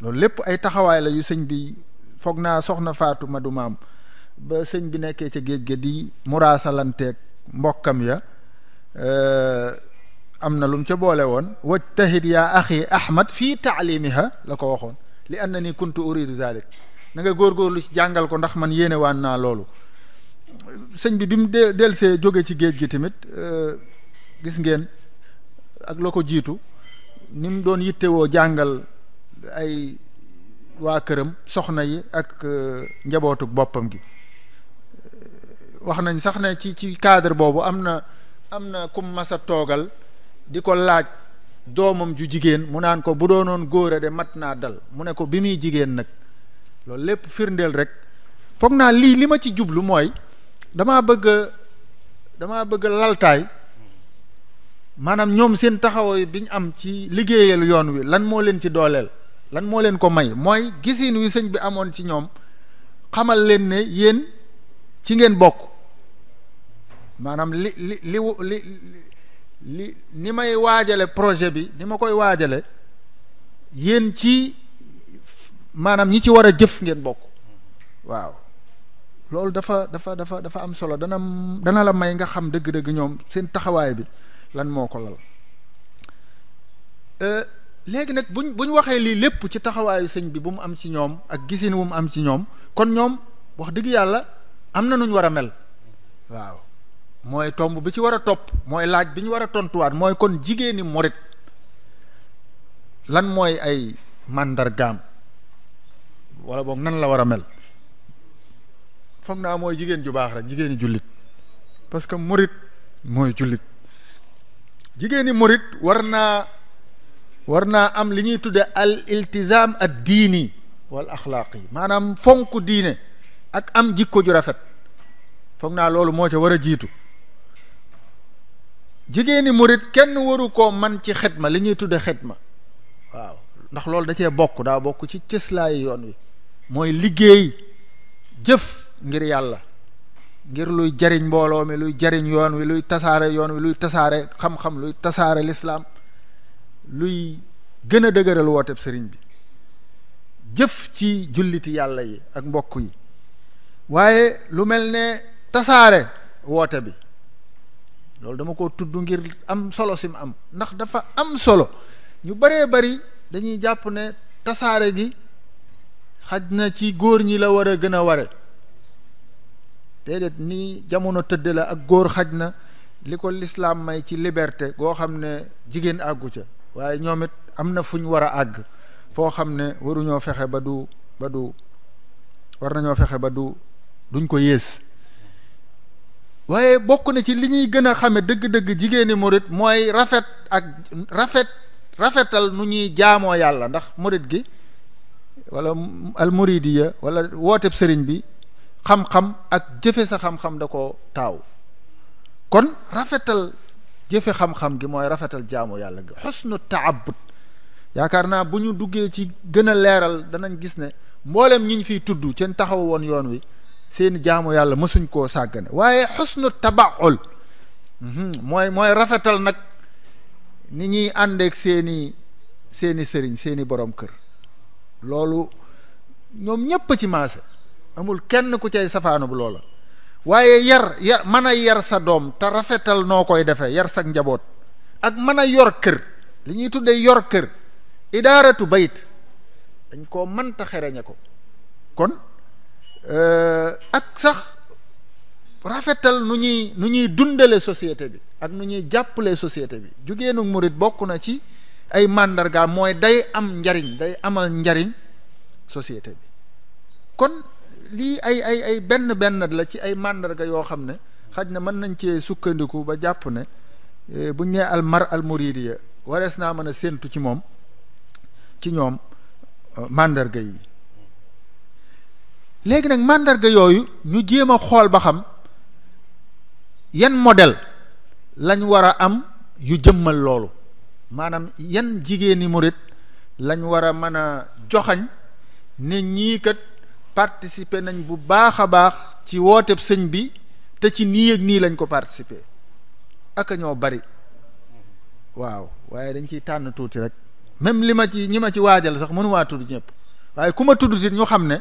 loolu lépp ay taxawaay la yu sëñ bi, foog naa soxna Faatu Madu Maam ba sëñ bi nekkee ca géej ga di muraasalanteeg mbokkam ya, am na lu mu ca boole woon, wajtahid yaa axi Ahmad fii taalimiha la ko waxoon, li annani kuntu uridu zalik. na nga góorgóorlu ci jàngal ko ndax man yéene waan naa loolu. sëñ bi mu delsee jóge ci géej gi tamit gis ngeen ak la ko jiitu ni mu doon yittewoo jàngal ay waa këram, soxna yi ak njabootu boppam gi. wax nañ sax ne ci cadre boobu am na kum masa toogal di ko laaj doomam ju jigéen, mu naan ko bu doonoon góor a de mat naa dal, mu ne ko bi muy jigéen nag. loolu lépp firndeel rek, foog naa li ma ci jublu mooy damaa bëgg laltaay, maanaam ñoom seen taxawaay bi ñu am ci liggéeyal yoon wi lan moo leen ci dooleel, lan moo leen ko may, mooy gisin wi sëñ bi amoon ci ñoom, xamal leen ne yéen ci ngeen bokk. maanaam ni may waajale projet bi, ni ma koy waajale, yéen ci maanaam ñi ci war a jëf ngeen bokk. waaw loolu dafa am solo dana la may nga xam dëgg-dëgg ñoom seen taxawaay bi lan moo ko lal. léegi nag buñ waxee lii lépp ci taxawaayu sëñ bi bu mu am ci ñoom ak gisin wu mu am ci ñoom, kon ñoom wax dëgg yàlla am na nuñ war a mel. waaw mooy tomb bi ci war a topp, mooy laaj bi ñu war a tontuwaat, mooy kon jigéeni murit lan mooy ay màndargaam wala boog nan la war a mel. foog naa mooy jigéen ju baax rek, jigéeni jullit, parce que murit mooy jullit. jigéeni murit war naa am li ñuy tudde al iltizam ad diini wal axlaaqi, maanaam fonk diine ak am jikko ju rafet. foog naa loolu moo ca war a jiitu. jigéeni murit kenn waru koo man ci xidma, li ñuy tudde xidma. waaw ndax loolu da cee bokk, daa bokk ci cëslaayu yoon wi, mooy liggéey jëf ngir yàlla, ngir luy jariñ mbooloo mi, luy jariñ yoon wi, luy tasaare yoon wi, luy tasaare xam-xam, luy tasaare lislaam, luy gën a dëgëral wooteb sëriñ bi, jëf ci julliti yàlla yi ak mbokk yi. waaye lu mel ne tasaare woote bi, loolu dama ko tudd ngir am solo sim am, ndax dafa am solo. ñu baree bari dañuy jàpp ne tasaare gi xaj na ci góor ñi la war a gën a ware. déedéet, nii jamono tëdd la ak góor xaj na li ko lislaam may ci liberté goo xam ne jigéen àggu ca, waaye ñoom it am na fu ñu war a àgg foo xam ne waruñoo fexe war nañoo fexe ba duñ ko yées. waaye bokk na ci li ñuy gën a xame dëgg-dëgg jigéeni murit mooy rafetal nu ñuy jaamoo yàlla, ndax murit gi wala al muridiya wala wooteb sëriñ bi xam-xam ak jëfe sa xam-xam da ko taaw. kon rafetal jëfe xam-xam gi mooy rafetal jaamu yàlla gi, xusnu taabud. yaakaar naa bu ñu duggee ci gën a leeral danañ gis ne mboolem ñi ñu fiy tudd seen taxaw woon yoon wi seen jaamu yàlla mësuñ koo sàggane. waaye xusnu tabaul mooy rafetal nag ni ñuy àndeek seeni sëriñ, seeni borom kër. loolu ñoom ñépp ci maase, amul kenn ku cay safaanu bu loola. waaye yar mën a yar sa doom te rafetal noo koy defee, yar sa njaboot, ak mën a yor kër, li ñuy tuddee yor kër, idaaratu bayt, dañ koo mënta xereñe ko. kon ak sax rafetal nu ñuy dundale société bi ak nu ñuy jàppale société bi. jigéenu murit bokk na ci ay màndarga, mooy day am njariñ, day amal njariñ société bi. kon lii ay benn la ci ay màndarga yoo xam ne xaj na mën nañ cee sukkandiku ba jàpp ne buñ nee al mar al muridiya warees naa mën a séentu ci ñoom màndarga yi. léegi nag màndarga yooyu ñu jéem a xool ba xam yan modèle lañ war a am yu jëmmal loolu, maanaam yan jigéeni murit lañ war a mën a joxañ ne ñii kat participer nañ bu baax a baax ci wooteb sëñ bi, te ci nii ak nii lañ ko participer. ak ñoo bari, waaw, waaye dañ ciy tànn tuuti rek. même ñi ma ci waajal sax mënumaa tudd ñëpp, waaye ku ma tudd it ñu xam ne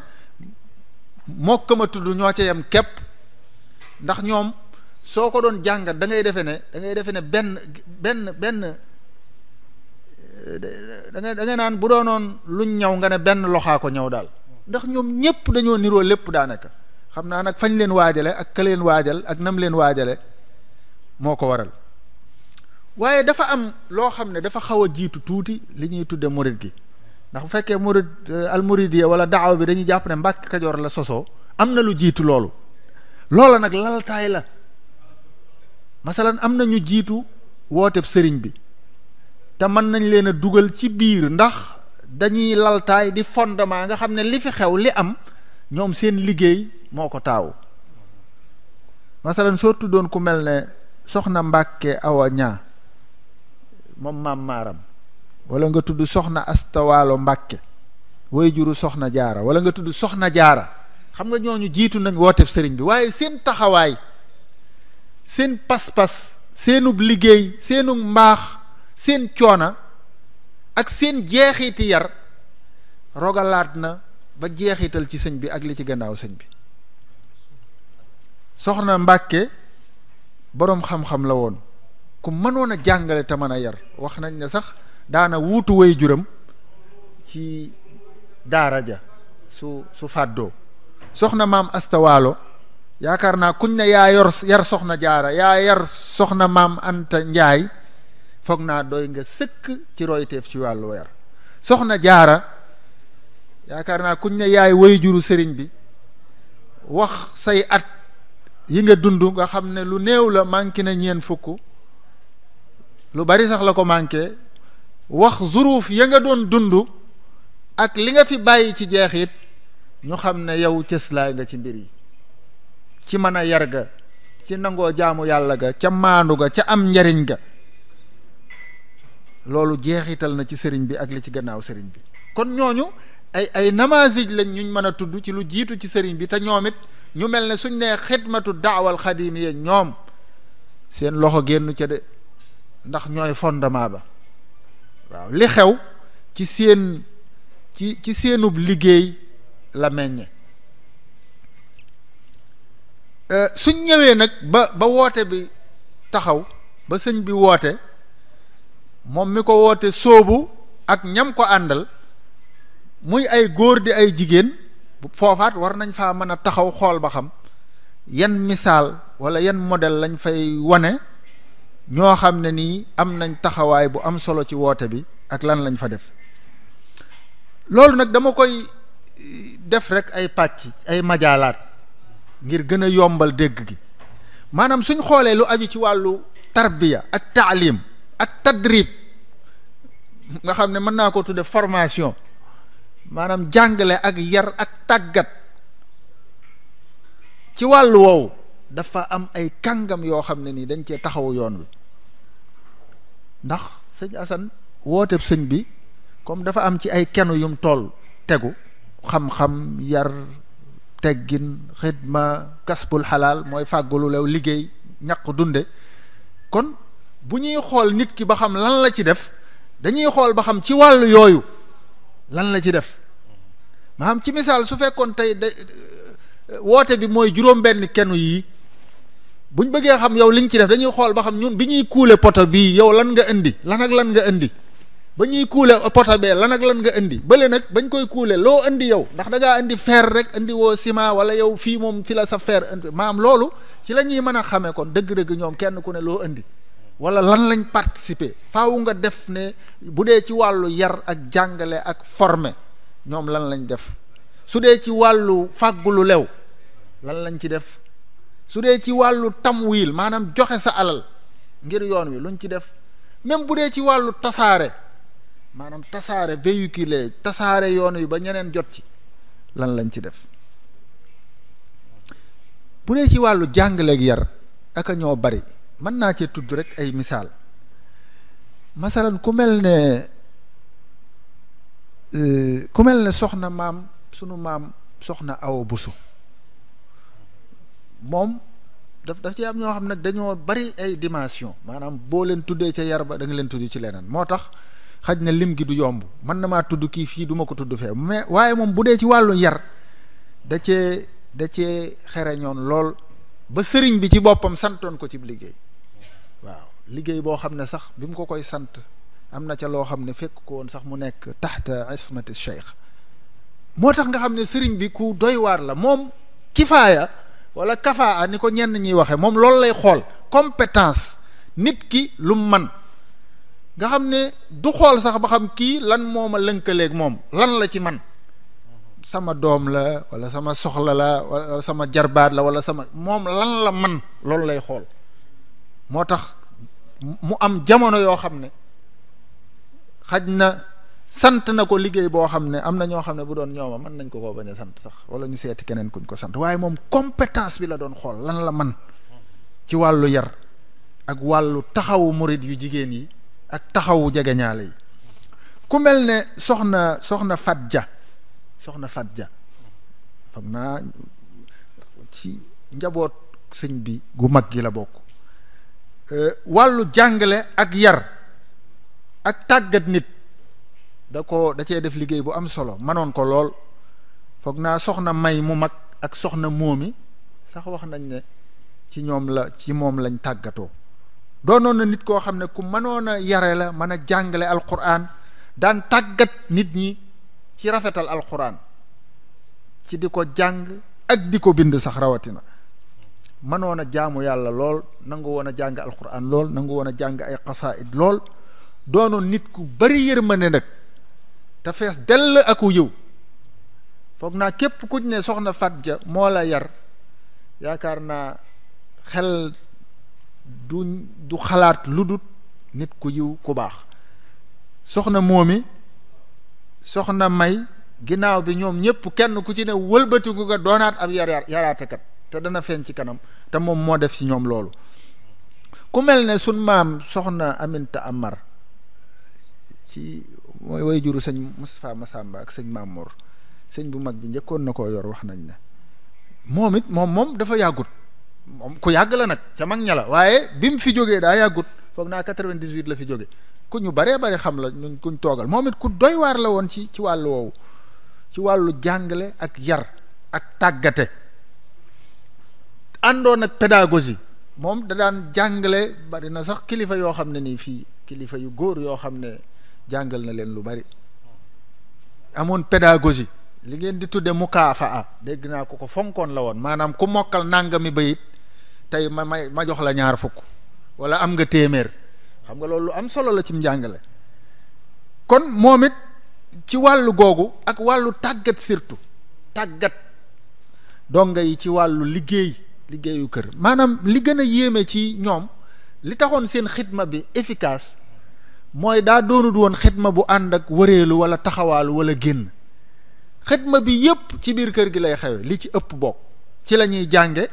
mokk ma tudd ñoo ca yem képp. ndax ñoom soo ko doon jàngat da ngay defe ne benn da ngay naan bu doonoon luñ ñaw nga ne benn loxaa ko ñaw daal. ndax ñoom ñépp dañoo niroo lépp daanaka. xam naa nag fañ leen waajale ak ka leen waajal ak nam leen waajale moo ko waral. waaye dafa am loo xam ne dafa xaw a jiitu tuuti li ñuy tudde murid gi, ndax bu fekkee murid al muridiya wala daawa bi dañuy jàpp ne Mbàkke Kajoor la sosoo, am na lu jiitu loolu. loola nag laltaay la. masalan am na ñu jiitu wooteb sëriñ bi te mën nañ leen a dugal ci biir, ndax dañuy laltaay di fondement nga xam ne li fi xew li am ñoom seen liggéey moo ko taawu. masalan soo tuddoon ku mel ne soxna Mbàkke Awa Ñaa moom maam maaram, wala nga tudd soxna Astawaalo Mbàkke way juru soxna Jaara, wala nga tudd soxna Jaara, xam nga ñooñu jiitu nañ wooteb sëriñ bi. waaye seen taxawaay, seen pas-pas, seenub liggéey, seenub mbaax, seen coona ak seen jeexiti yar rogalaat na ba jeexital ci sëñ bi ak li ci gannaaw sëñ bi. soxna Mbàkke boroom xam-xam la woon ku mënoon a jàngale te mën a yar, wax nañ ne sax daana wuutu way juram ci daara ja su fàddoo. soxna maam Asta Waalo yaakaar naa kuñ ne yaa yar soxna Jaara, yaa yar soxna maam Anta Njaay, foog naa doy nga sëkk ci royteef ci wàllu yar. soxna Jaara yaakaar naa kuñ ne yaay way juru sëriñ bi, wax say at yi nga dund nga xam ne lu néew la manqué na ñeent fukk, lu bari sax la ko manqué, wax zuruuf ya nga doon dund ak li nga fi bàyyi ci jeexit, ñu xam ne yow cëslaay nga ci mbir yi, ci mën a yar ga, ci nangoo jaamu yàlla ga, ca maandu ga, ca am njariñ ga. loolu jeexital na ci sëriñ bi ak li ci gannaaw sëriñ bi. kon ñooñu ay namaasij lañ ñuñ mën a tudd ci lu jiitu ci sëriñ bi, te ñoom it ñu mel ne suñ nee xidmatu daawal xadimiya, ñoom seen loxo génnu ca de, ndax ñooy fondement ba. waaw li xew ci seenub liggéey la meññe. suñ ñëwee nag ba woote bi taxaw, ba sëñ bi woote, moom mi ko woote sóobu ak ñam ko àndal, muy ay góor di ay jigéen, foofaat war nañ faa mën a taxaw xool ba xam yan misaal wala yan modèle lañ fay wane ñoo xam ne nii am nañ taxawaay bu am solo ci woote bi ak lan lañ fa def. loolu nag dama koy def rek ay pàcc, ay majaalaat ngir gën a yombal dégg gi. maanaam suñ xoolee lu aju ci wàllu tarbiya ak taalim ak tadrib, nga xam ne mën naa ko tudde formation, maanaam jàngale ak yar ak tàggat, ci wàllu woowu dafa am ay kàngam yoo xam ne nii dañ cee taxawu yoon wi. ndax sëñ Asan wooteb sëñ bi comme dafa am ci ay kenu yum toll tegu, xam-xam, yar, teggin, xidma, kasbul xalaal mooy fàggulu lew, liggéey, ñaq dunde. kon bu ñuy xool nit ki ba xam lan la ci def, dañuy xool ba xam ci wàllu yooyu lan la ci def. maanaam ci misaal su fekkoon tey woote bi mooy juróom-benn kenu yii, buñ bëggee xam yow liñ ci def, dañuy xool ba xam ñun bi ñuy kuule poto bii yow lan nga indi, lan ak lan nga indi. ba ñuy kuule poto bee lan ak lan nga indi, bële nag bañ koy kuule loo indi yow, ndax da ngaa indi fer rek, indi woo ciment, wala yow fii moom fi la sa fer indi. maanaam loolu ci la ñuy mën a xamee kon dëgg-dëgg ñoom kenn ku ne loo indi wala lan lañ participer. faaw nga def ne bu dee ci wàllu yar ak jàngale ak former, ñoom lan lañ def. su dee ci wàllu fàggulu lew lan lañ ci def. su dee ci wàllu tamwiil, maanaam joxe sa alal ngir yoon wi, luñ ci def. même bu dee ci wàllu tasaare, maanaam tasaare, véhiculer, tasaare yoon wi ba ñeneen jot ci, lan lañ ci def. bu dee ci wàllu jàngaleeg yar aka ñoo bari, mën naa cee tudd rek ay misaal. masalan ku mel ne soxna maam, sunu maam soxna Awa Buso, moom daf ci am ñoo xam nag dañoo bari ay dimension, maanaam boo leen tuddee ca yar ba da nga leen tudd ci leneen. moo tax xaj na lim gi du yomb, mën na maa tudd kii fii du ma ko tudd fee, mais waaye moom bu dee ci wàllu yar da cee xereñoon lool, ba sëriñ bi ci boppam santoon ko ci liggéey. waaw liggéey boo xam ne sax bi mu ko koy sant am na ca loo xam ne fekk ko woon sax mu nekk taxta ismati cheikh. moo tax nga xam ne sëriñ bi ku doy waar la. moom kifaaya wala kafaa ni ko ñenn ñiy waxe, moom loolu lay xool, compétence nit ki lu mu man. nga xam ne du xool sax ba xam kii lan moo ma lënkaleeg moom, lan la ci man. sama doom la wala sama soxla la wala sama jarbaat la wala sama, moom lan la man, loolu lay xool. moo tax mu am jamono yoo xam ne xaj na sant na ko liggéey boo xam ne am na ñoo xam ne bu doon ñooma mën nañ ko bañ a sant sax, wala ñu seeti keneen kuñ ko sant. waaye moom compétence bi la doon xool, lan la man ci wàllu yar ak wàllu taxawu murid yu jigéen yi ak taxawu jegeñaale yi. ku mel ne soxna Fat Ja foog naa ci njaboot sëñ bi gu mag gi la bokk. wàllu jàngale ak yar ak tàggat nit da cee def liggéey bu am solo, manoon ko lool. foog naa soxna May mu mag ak soxna Moomi sax wax nañ ne ci moom lañ tàggatoo. doonoon na nit koo xam ne ku mënoon a yare la, mën a jàngale alquran, daan tàggat nit ñi ci rafetal alquran, ci di ko jàng ak di ko bind sax rawatina. mënoon a jaamu yàlla lool, nangu woon a jàng alquran lool, nangu woon a jàng ay xasaayid lool, doonoon nit ku bari yërmande nag te fees dell aku yiw. foog naa képp kuñ ne soxna Fat Ja moo la yar, yaakaar naa xel du xalaat lu dul nit ku yiw ku baax. soxna Moomi, soxna May, ginnaaw bi ñoom ñëpp kenn ku ci ne wëlbatiku nga doonaat ab yaraatekat, te dana feeñ ci kanam, te moom moo def ci ñoom loolu. ku mel ne sun maam soxna Aminta Amar, ci mooy way juru sëñ Moustapha Massamba ak sëñ Mamour, sëñ bu mag bi njëkkoon na koo yor, wax nañ ne moom it moom dafa yàggut, moom ku yàgg la nag ca mag ña la, waaye bi mu fi jógee daa yàggut, foog naa 98 la fi jóge. ku ñu baree bari xam la ñun kuñ toogal. moom it ku doy waar la woon ci wàllu woowu, ci wàllu jàngale ak yar ak tàggate. àndoon ak pédagogie, moom da daan jàngale. bari na sax kilifa yoo xam ne nii fii, kilifa yu góor yoo xam ne jàngal na leen lu bari. amoon pédagogie, li ngeen di tudde mukaafaa, dégg naa ko fonkoon la woon. maanaam ku mokkal nàngami bayit tey ma jox la 20 wala am nga téeméer. xam nga loolu lu am solo la ci njàngale. kon moom it ci wàllu googu ak wàllu tàggat, surtout tàggat donga yi ci wàllu liggéeyu kër. maanaam li gën a yéeme ci ñoom, li taxoon seen xidma bi efficace, mooy daa doonut woon xidma bu ànd ak wëreelu wala taxawaalu wala génn. xidma bi yépp ci biir kër gi lay xewe, li ci ëpp bokk ci la ñuy jànge.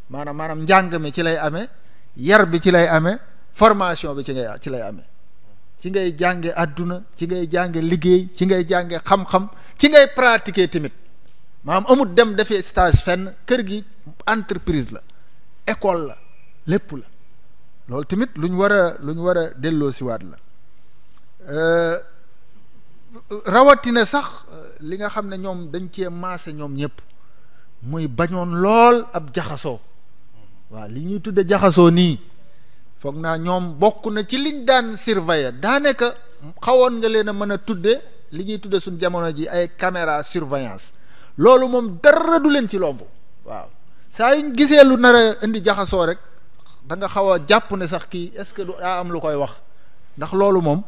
maanaam njàng mi ci lay amee, yar bi ci lay amee, formation bi ci lay amee. ci ngay jànge àdduna, ci ngay jànge liggéey, ci ngay jànge xam-xam, ci ngay pratiquer tamit. maanaam amut dem defee stage fenn, kër gi entreprise la, école la, lépp la. loolu tamit lu ñu war a delloo siwaat la. rawatina sax li nga xam ne ñoom dañ cee maase ñoom ñëpp, muy bañoon lool ab jaxasoo. waaw li ñuy tudde jaxasoo nii, foog naa ñoom bokk na ci liñ daan surveiller. daanaka xawoon nga leen a mën a tudde li ñuy tudde suñ jamono ji ay caméra surveillance. loolu moom dara du leen ci lomb. waaw saa yuñ gisee lu nar a indi jaxasoo rek da nga xaw a jàpp ne sax kii est-ce que du daa am lu koy wax, ndax loolu moom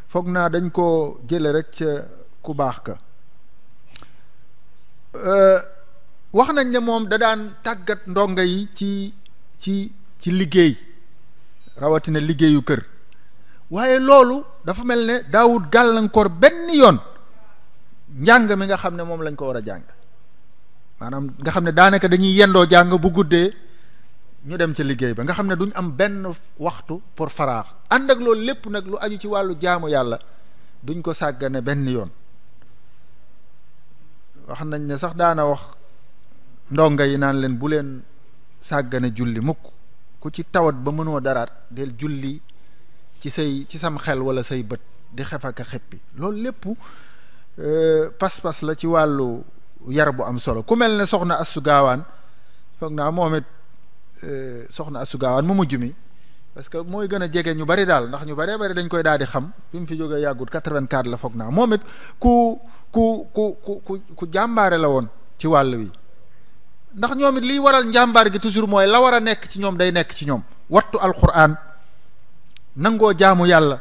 foog naa dañ koo jële rek ca ku baax ka. wax nañ ne moom da daan tàggat ndongo yi ci liggéey, rawatina liggéeyu kër. waaye loolu dafa mel ne daawut gàllankoor benn yoon njàng mi nga xam ne moom lañ ko war a jàng. maanaam nga xam ne daanaka dañuy yendoo jàng, bu guddee ñu dem ca liggéey ba, nga xam ne duñ am benn waxtu pour faraax. ànd ak loolu lépp nag lu aju ci wàllu jaamu yàlla duñ ko sàggane benn yoon. wax nañ ne sax daana wax ndonga yi naan leen bu leen sàggane julli mukk. ku ci tawat ba mënoo daraat del julli ci sam xel wala say bët di xef ak a xeppi. loolu lépp pas-pas la ci wàllu yar bu am solo. ku mel ne soxna Assu Gaawaan, foog naa moom it soxna Assu Gaawaan mu mujj mi, parce que mooy gën a jege ñu bari daal, ndax ñu baree bari dañ koy daal di xam. bi mu fi jógee yàggut 84 la, foog naa moom it ku jàmbaare la woon ci wàll wi. ndax ñoom it liy waral njàmbaar gi toujours mooy la war a nekk ci ñoom day nekk ci ñoom. wattu alquran, nangoo jaamu yàlla,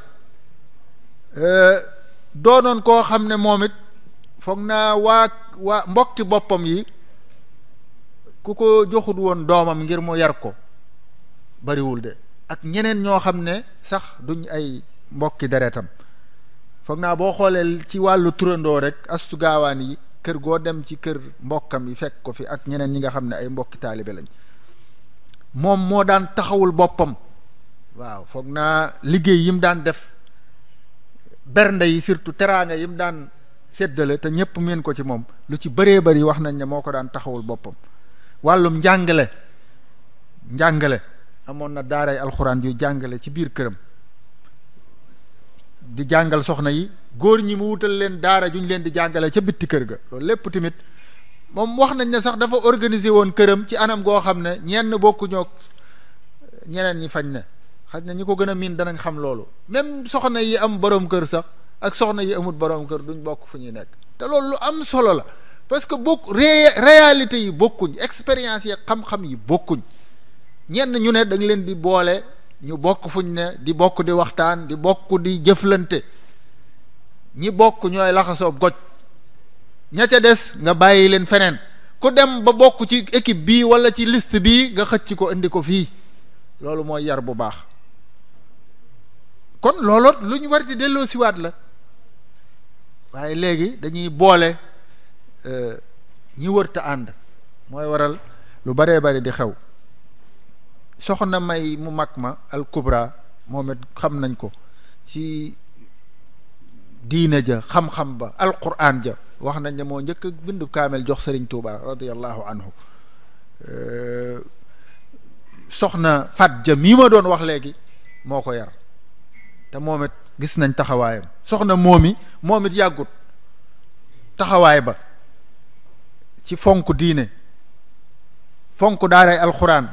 doonoon koo xam ne moom it foog naa waa mbokki boppam yi ku ko joxut woon doomam ngir mu yar ko bariwul de. ak ñeneen ñoo xam ne sax duñ ay mbokki deretam. foog naa boo xoolee ci wàllu turandoo rek, Astu Gaawaan yi kër goo dem ci kër mbokkam yi fekk ko fi, ak ñeneen ñi nga xam ne ay mbokki taalibe lañ. moom moo daan taxawul boppam. waaw foog naa liggéey yi mu daan def, bernde yi surtout teraanga yi mu daan séddale te ñëpp meen ko ci moom, lu ci bëree bëri wax nañ ne moo ko daan taxawul boppam. wàllum njàngale amoon na daaray alxuraan yuy jàngale ci biir këram, di jàngal soxna yi. góor ñi mu wutal leen daara juñ leen di jàngale ca bitti kër ga. loolu lépp tamit moom wax nañ ne sax dafa organiser woon këram ci anam goo xam ne ñenn bokkuñoo ñeneen ñi fañ ne, xaj na ñi ko gën a miin danañ xam loolu. même soxna yi am borom kër sax ak soxna yi amut borom kër duñ bokk fu ñuy nekk, te loolu lu am solo la, parce que réalité yi bokkuñ, expérience yi xam-xam yi bokkuñ. ñenn ñu ne da nga leen di boole ñu bokk fuñ ne, di bokk di waxtaan, di bokk di jëflante, ñi bokk ñooy laxasoo goj, ña ca des nga bàyyi leen feneen. ku dem ba bokk ci équipe bii wala ci liste bii nga xëcc ko indi ko fii, loolu mooy yar bu baax. kon looloot lu ñu war di delloo siwaat la, waaye léegi dañuy boole ñi wërta ànd, mooy waral lu baree bari di xew. soxna May mu mag ma al kubra moom it xam nañ ko ci diine ja, xam-xam ba, alquran ja, wax nañ ne moo njëkk bindu kaamel jox Sëriñ Tuuba radiyallahu anhu. soxna Fat ja mii ma doon wax léegi moo ko yar, te moom it gis nañ taxawaayam. soxna moom it yàggut taxawaay ba ci fonk diine, fonk daaray alxuraan,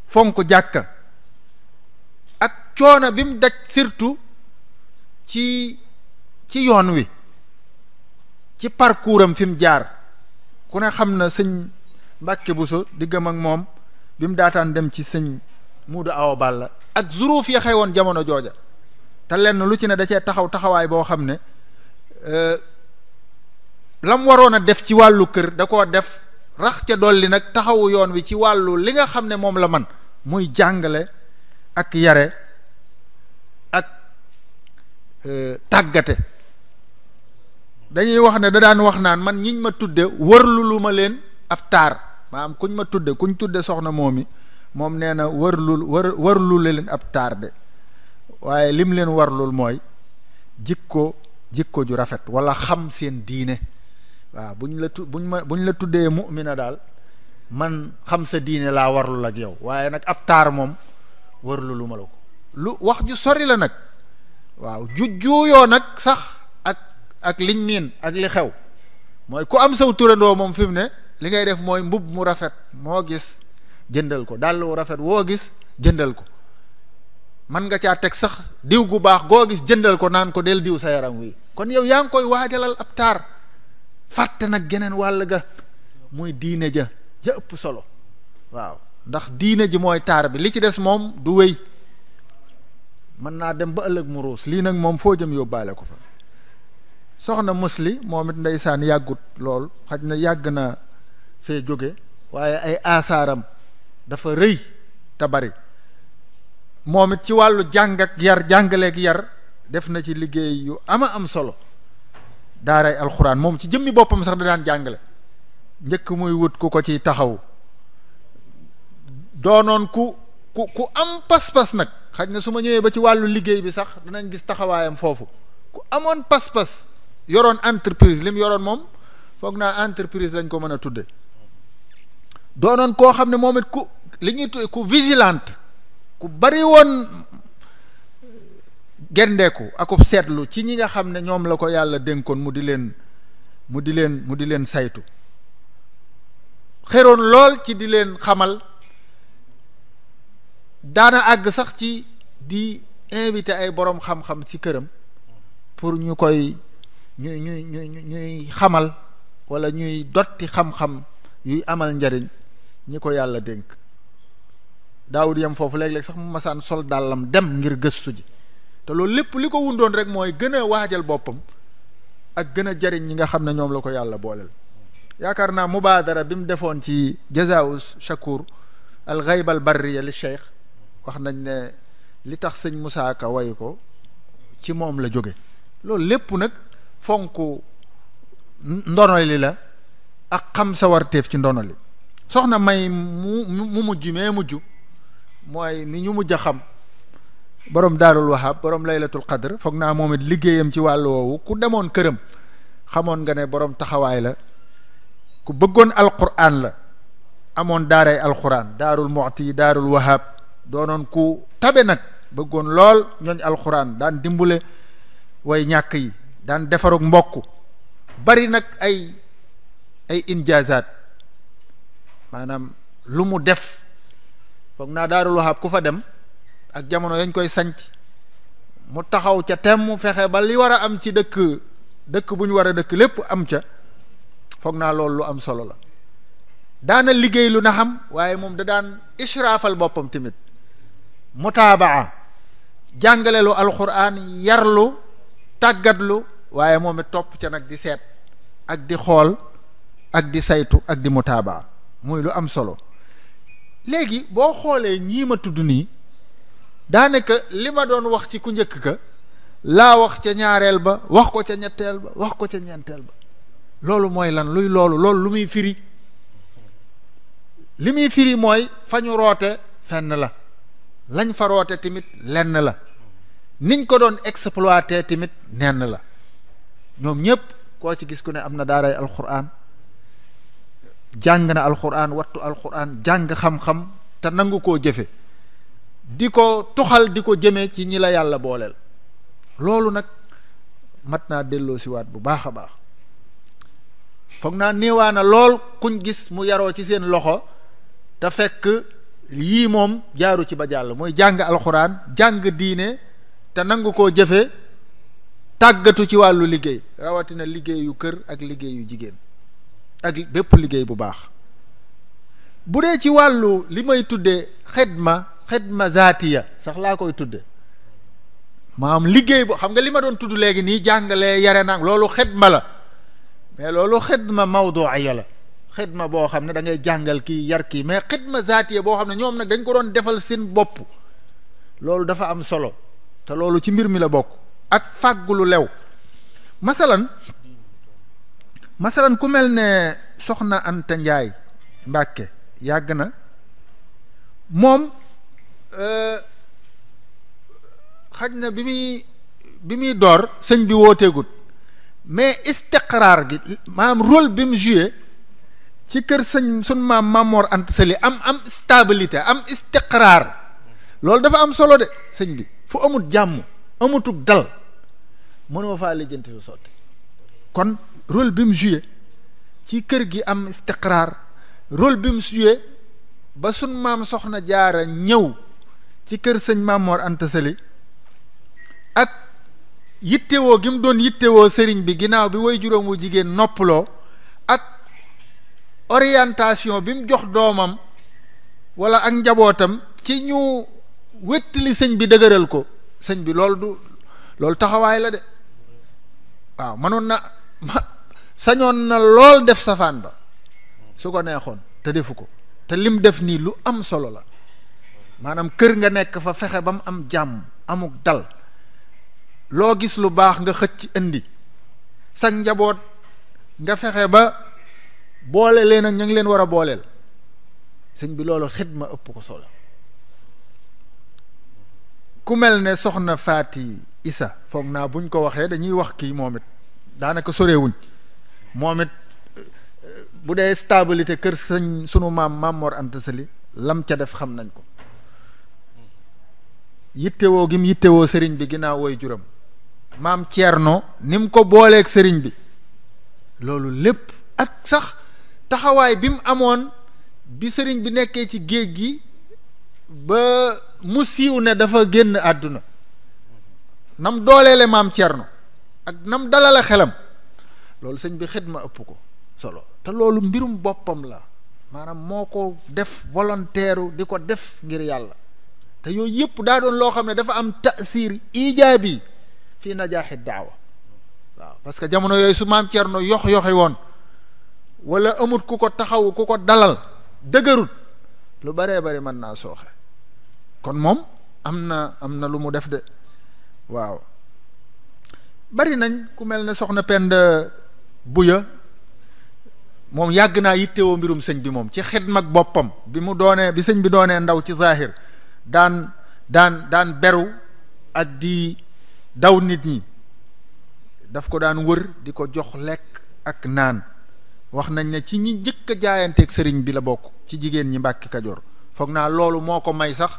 fonk jàkka, ak coono bi mu daj surtout ci yoon wi, ci parcours am fi mu jaar. ku ne xam na sëñ Mbàkke Buso diggam ak moom bi mu daataan dem ci sëñ Muudu Awa Balla ak zuruuf ya xewoon jamono jooja, te lenn lu ci ne da cee taxawaay boo xam ne lam waroon a def ci wàllu kër da koo def, rax ca dolli nag taxawu yoon wi ci wàllu li nga xam ne moom la man, muy jàngale ak yare ak tàggate. dañuy wax ne da daan wax naan man ñiñ ma tudde wërlu lu ma leen ab taar, maanaam kuñ tudde soxna moom nee na wërlu leen ab taar de, waaye lim leen warlul mooy jikko ju rafet wala xam seen diine. waaw buñ la tuddee mu'mina daal, man xam sa diine laa warlul ak yow, waaye nag ab taar moom warlu lu ma la ko. lu wax ju sori la nag, waaw juuyoo nag sax ak liñ miin ak li xew, mooy ku am saw turandoo moom fi mu ne li ngay def mooy mbubb mu rafet moo gis jëndal ko, dàll wu rafet woo gis jëndal ko, man nga caa teg sax diw gu baax goo gis jëndal ko, naan ko del diw sa yaram wi. kon yow yaa ngi koy waajalal ab taar, fàtte nag geneen wàll ga muy diine ja ëpp solo. waaw ndax diine ji mooy taar bi, li ci des moom du wéy, mën naa dem ba ëllëg mu ruus. lii nag moom foo jëm yóbbaale ko fa. soxna musli moom it ndeysaan yàggut lool, xaj na yàgg na fee jóge, waaye ay asaaram dafa rëy te bari. moom it ci wàllu jàng ak yar, jàngaleek yar def na ci liggéey yu am solo. daaray alxuraan moom ci jëmmi boppam sax da daan jàngale, njëkk muy wut ku ko ciy taxaw. doonoon ku am pas-pas nag, xaj na su ma ñëwee ba ci wàllu liggéey bi sax danañ gis taxawaayam foofu. ku amoon pas-pas, yoroon entreprise, lim yoroon moom foog naa entreprise lañ ko mën a tudde. doonoon koo xam ne moom it li ñuy tudde ku vigilante, ku bari woon gendeeku akub seetlu ci ñi nga xam ne ñoom la ko yàlla dénkoon mu di leen saytu. xeroon lool ci di leen xamal, daana àgg sax ci di invité ay boroom xam-xam ci këram pour ñu koy ñuy xamal walla ñuy dotti xam-xam yuy amal njariñ ñi ko yàlla dénk. daawud yam foofu léeg-léeg sax mu masaan sol dàllam dem ngir gëstu ji, te loolu lépp li ko wundoon rek mooy gën a waajal boppam ak gën a jariñ ñi nga xam ne ñoom la ko yàlla booleel. yaakaar naa mubaadara bi mu defoon ci jazaa'u shakur al ghayba al barriya li cheikh, wax nañ ne li tax sëñ Musaa Ka way ko ci moom la jóge. loolu lépp nag fonk ndonoli la ak xam sa warteef ci ndonoli. soxna May mu mujj mooy mi ñu mujj a xam, borom daarul wahab, borom laylatul qadr, foog naa moom it liggéeyam ci wàllu woowu ku demoon këram xamoon nga ne borom taxawaay la, ku bëggoon alquran la, amoon daaray alquran, daarul mu'ti, daarul wahab. doonoon ku tabe nag, bëggoon lool ñooñ alquran, daan dimbule way ñàkk yi, daan defarug mbokk, bari nag ay ay injaazaat maanaam lu mu def foog naa Daarul Wahab ku fa dem ak jamono yañ koy sanc mu taxaw ca temm fexe ba li war a am ci dëkk bu ñu war a dëkk lépp am ca foog naa loolu lu am solo la. daana liggéey lu na xam waaye moom da daan ishraafal boppam tamit mutaabaa jàngale lu alxuraan yarlu tàggatlu waaye moom it topp ca nag di seet ak di xool ak di saytu ak di mutaabaa muy lu am solo. léegi boo xoolee ñii ma tudd nii daanaka li ma doon wax ci ku njëkk ka laa wax ca ñaareel ba wax ko ca ñetteel ba wax ko ca ñeenteel ba. loolu mooy lan luy loolu lu muy firi li muy firi mooy fa ñu roote fenn la lañ fa roote tamit lenn la niñ ko doon exploité tamit nenn la ñoom ñëpp koo ci gis ku ne am na daaray alxuraan jàng na alxuraan wattu alxuraan jàng xam-xam te nangu koo jëfe di ko tuxal di ko jëme ci ñi la yàlla booleel. loolu nag mat naa delloo siwaat bu baax a baax. foog naa néewaana lool kuñ gis mu yaroo ci seen loxo te fekk yii moom jaaru ci ba jàll mooy jàng alxuraan jàng diine te nangu koo jëfe tàggatu ci wàllu liggéey rawatina liggéeyu kër ak liggéeyu jigéen ak bépp liggéey bu baax. bu dee ci wàllu li may tuddee xidma zaatiya sax laa koy tudde maam liggéey bu xam nga li ma doon tudd léegi nii jàngale yare nag loolu xidma la mais loolu xidma mawdu'iya la xidma boo xam ne da ngay jàngal kii yar kii mais xidma zaatiya boo xam ne ñoom nag dañ ko doon defal seen bopp loolu dafa am solo te loolu ci mbir mi la bokk ak fàggulu lew. masalan ku mel ne soxna Anta Njaay Mbàkke yàgg na moom xaj na bi muy door sëñ bi wooteegut mais istiqraar gi maanaam rôle bi mu joué ci kër sëñ sun maam Mamor Anta Sali am stabilité am istiqraar loolu dafa am solo de sëñ bi fu amut jàmm amutug dal mënoo faa lijjanti lu sotti kon rôle bi mu joué ci kër gi am istiqraar rôle bi mu joué ba sun maam soxna jaara ñëw ci kër sëñ Mamor Anta Sali ak yittewoo gi mu doon yittewoo sëriñ bi ginnaaw bi way juróom wu jigéen noppaloo ak orientation bi mu jox doomam wala ak njabootam ci ñu wéttali sëñ bi dëgëral ko sëñ bi loolu taxawaay la de waaw mënoon na sañoon na lool def safaan ba su ko neexoon te defu ko te lim def nii lu am solo la maanaam kër nga nekk fa fexe ba mu am jàmm amuk dal loo gis lu baax nga xëcc indi sa njaboot nga fexe ba boole leen ak ña ngi leen war a booleel sëñ bi loolu xidma ëpp ko solo. ku mel ne soxna Faati Isa foog naa buñ ko waxee dañuy wax kii moom it daanaka sorewuñ moom it bu dee stabilité kër sëñ sunu maam Mamor Anta Sali lam ca def xam nañ ko yittewoo gi mu yittewoo sëriñ bi ginnaaw woy juram maam Thierno ni mu ko booleeg sëriñ bi loolu lépp ak sax taxawaay bi mu amoon bi sëriñ bi nekkee ci géej gi ba mu siiw ne dafa génn àdduna nam dooleele maam Thierno ak nam dalale xelam loolu sëñ bi xidma ëpp ko solo te loolu mbirum boppam la maanaam moo ko def volontaire di ko def ngir yàlla te yooyu yëpp daa doon loo xam ne dafa am tasir ijaabi fii najaaxi daawa waaw parce que jamono yooyu su maam Thierno yoxi woon wala amut ku ko taxaw ku ko dalal dëgërut lu baree bari mën naa sooxe kon moom am na lu mu def de waaw bari nañ ku mel ne soxna Penda Buya moom yàgg naa yittewoo mbirum sëñ bi moom ci xidma ak boppam bi sëñ bi doonee ndaw ci zahir daan beru ak di daw nit ñi daf ko daan wër di ko jox lekk ak naan wax nañ ne ci ñi njëkk a jaayanteeg sëriñ bi la bokk ci jigéen ñi Mbàkke Kajoor foog naa loolu moo ko may sax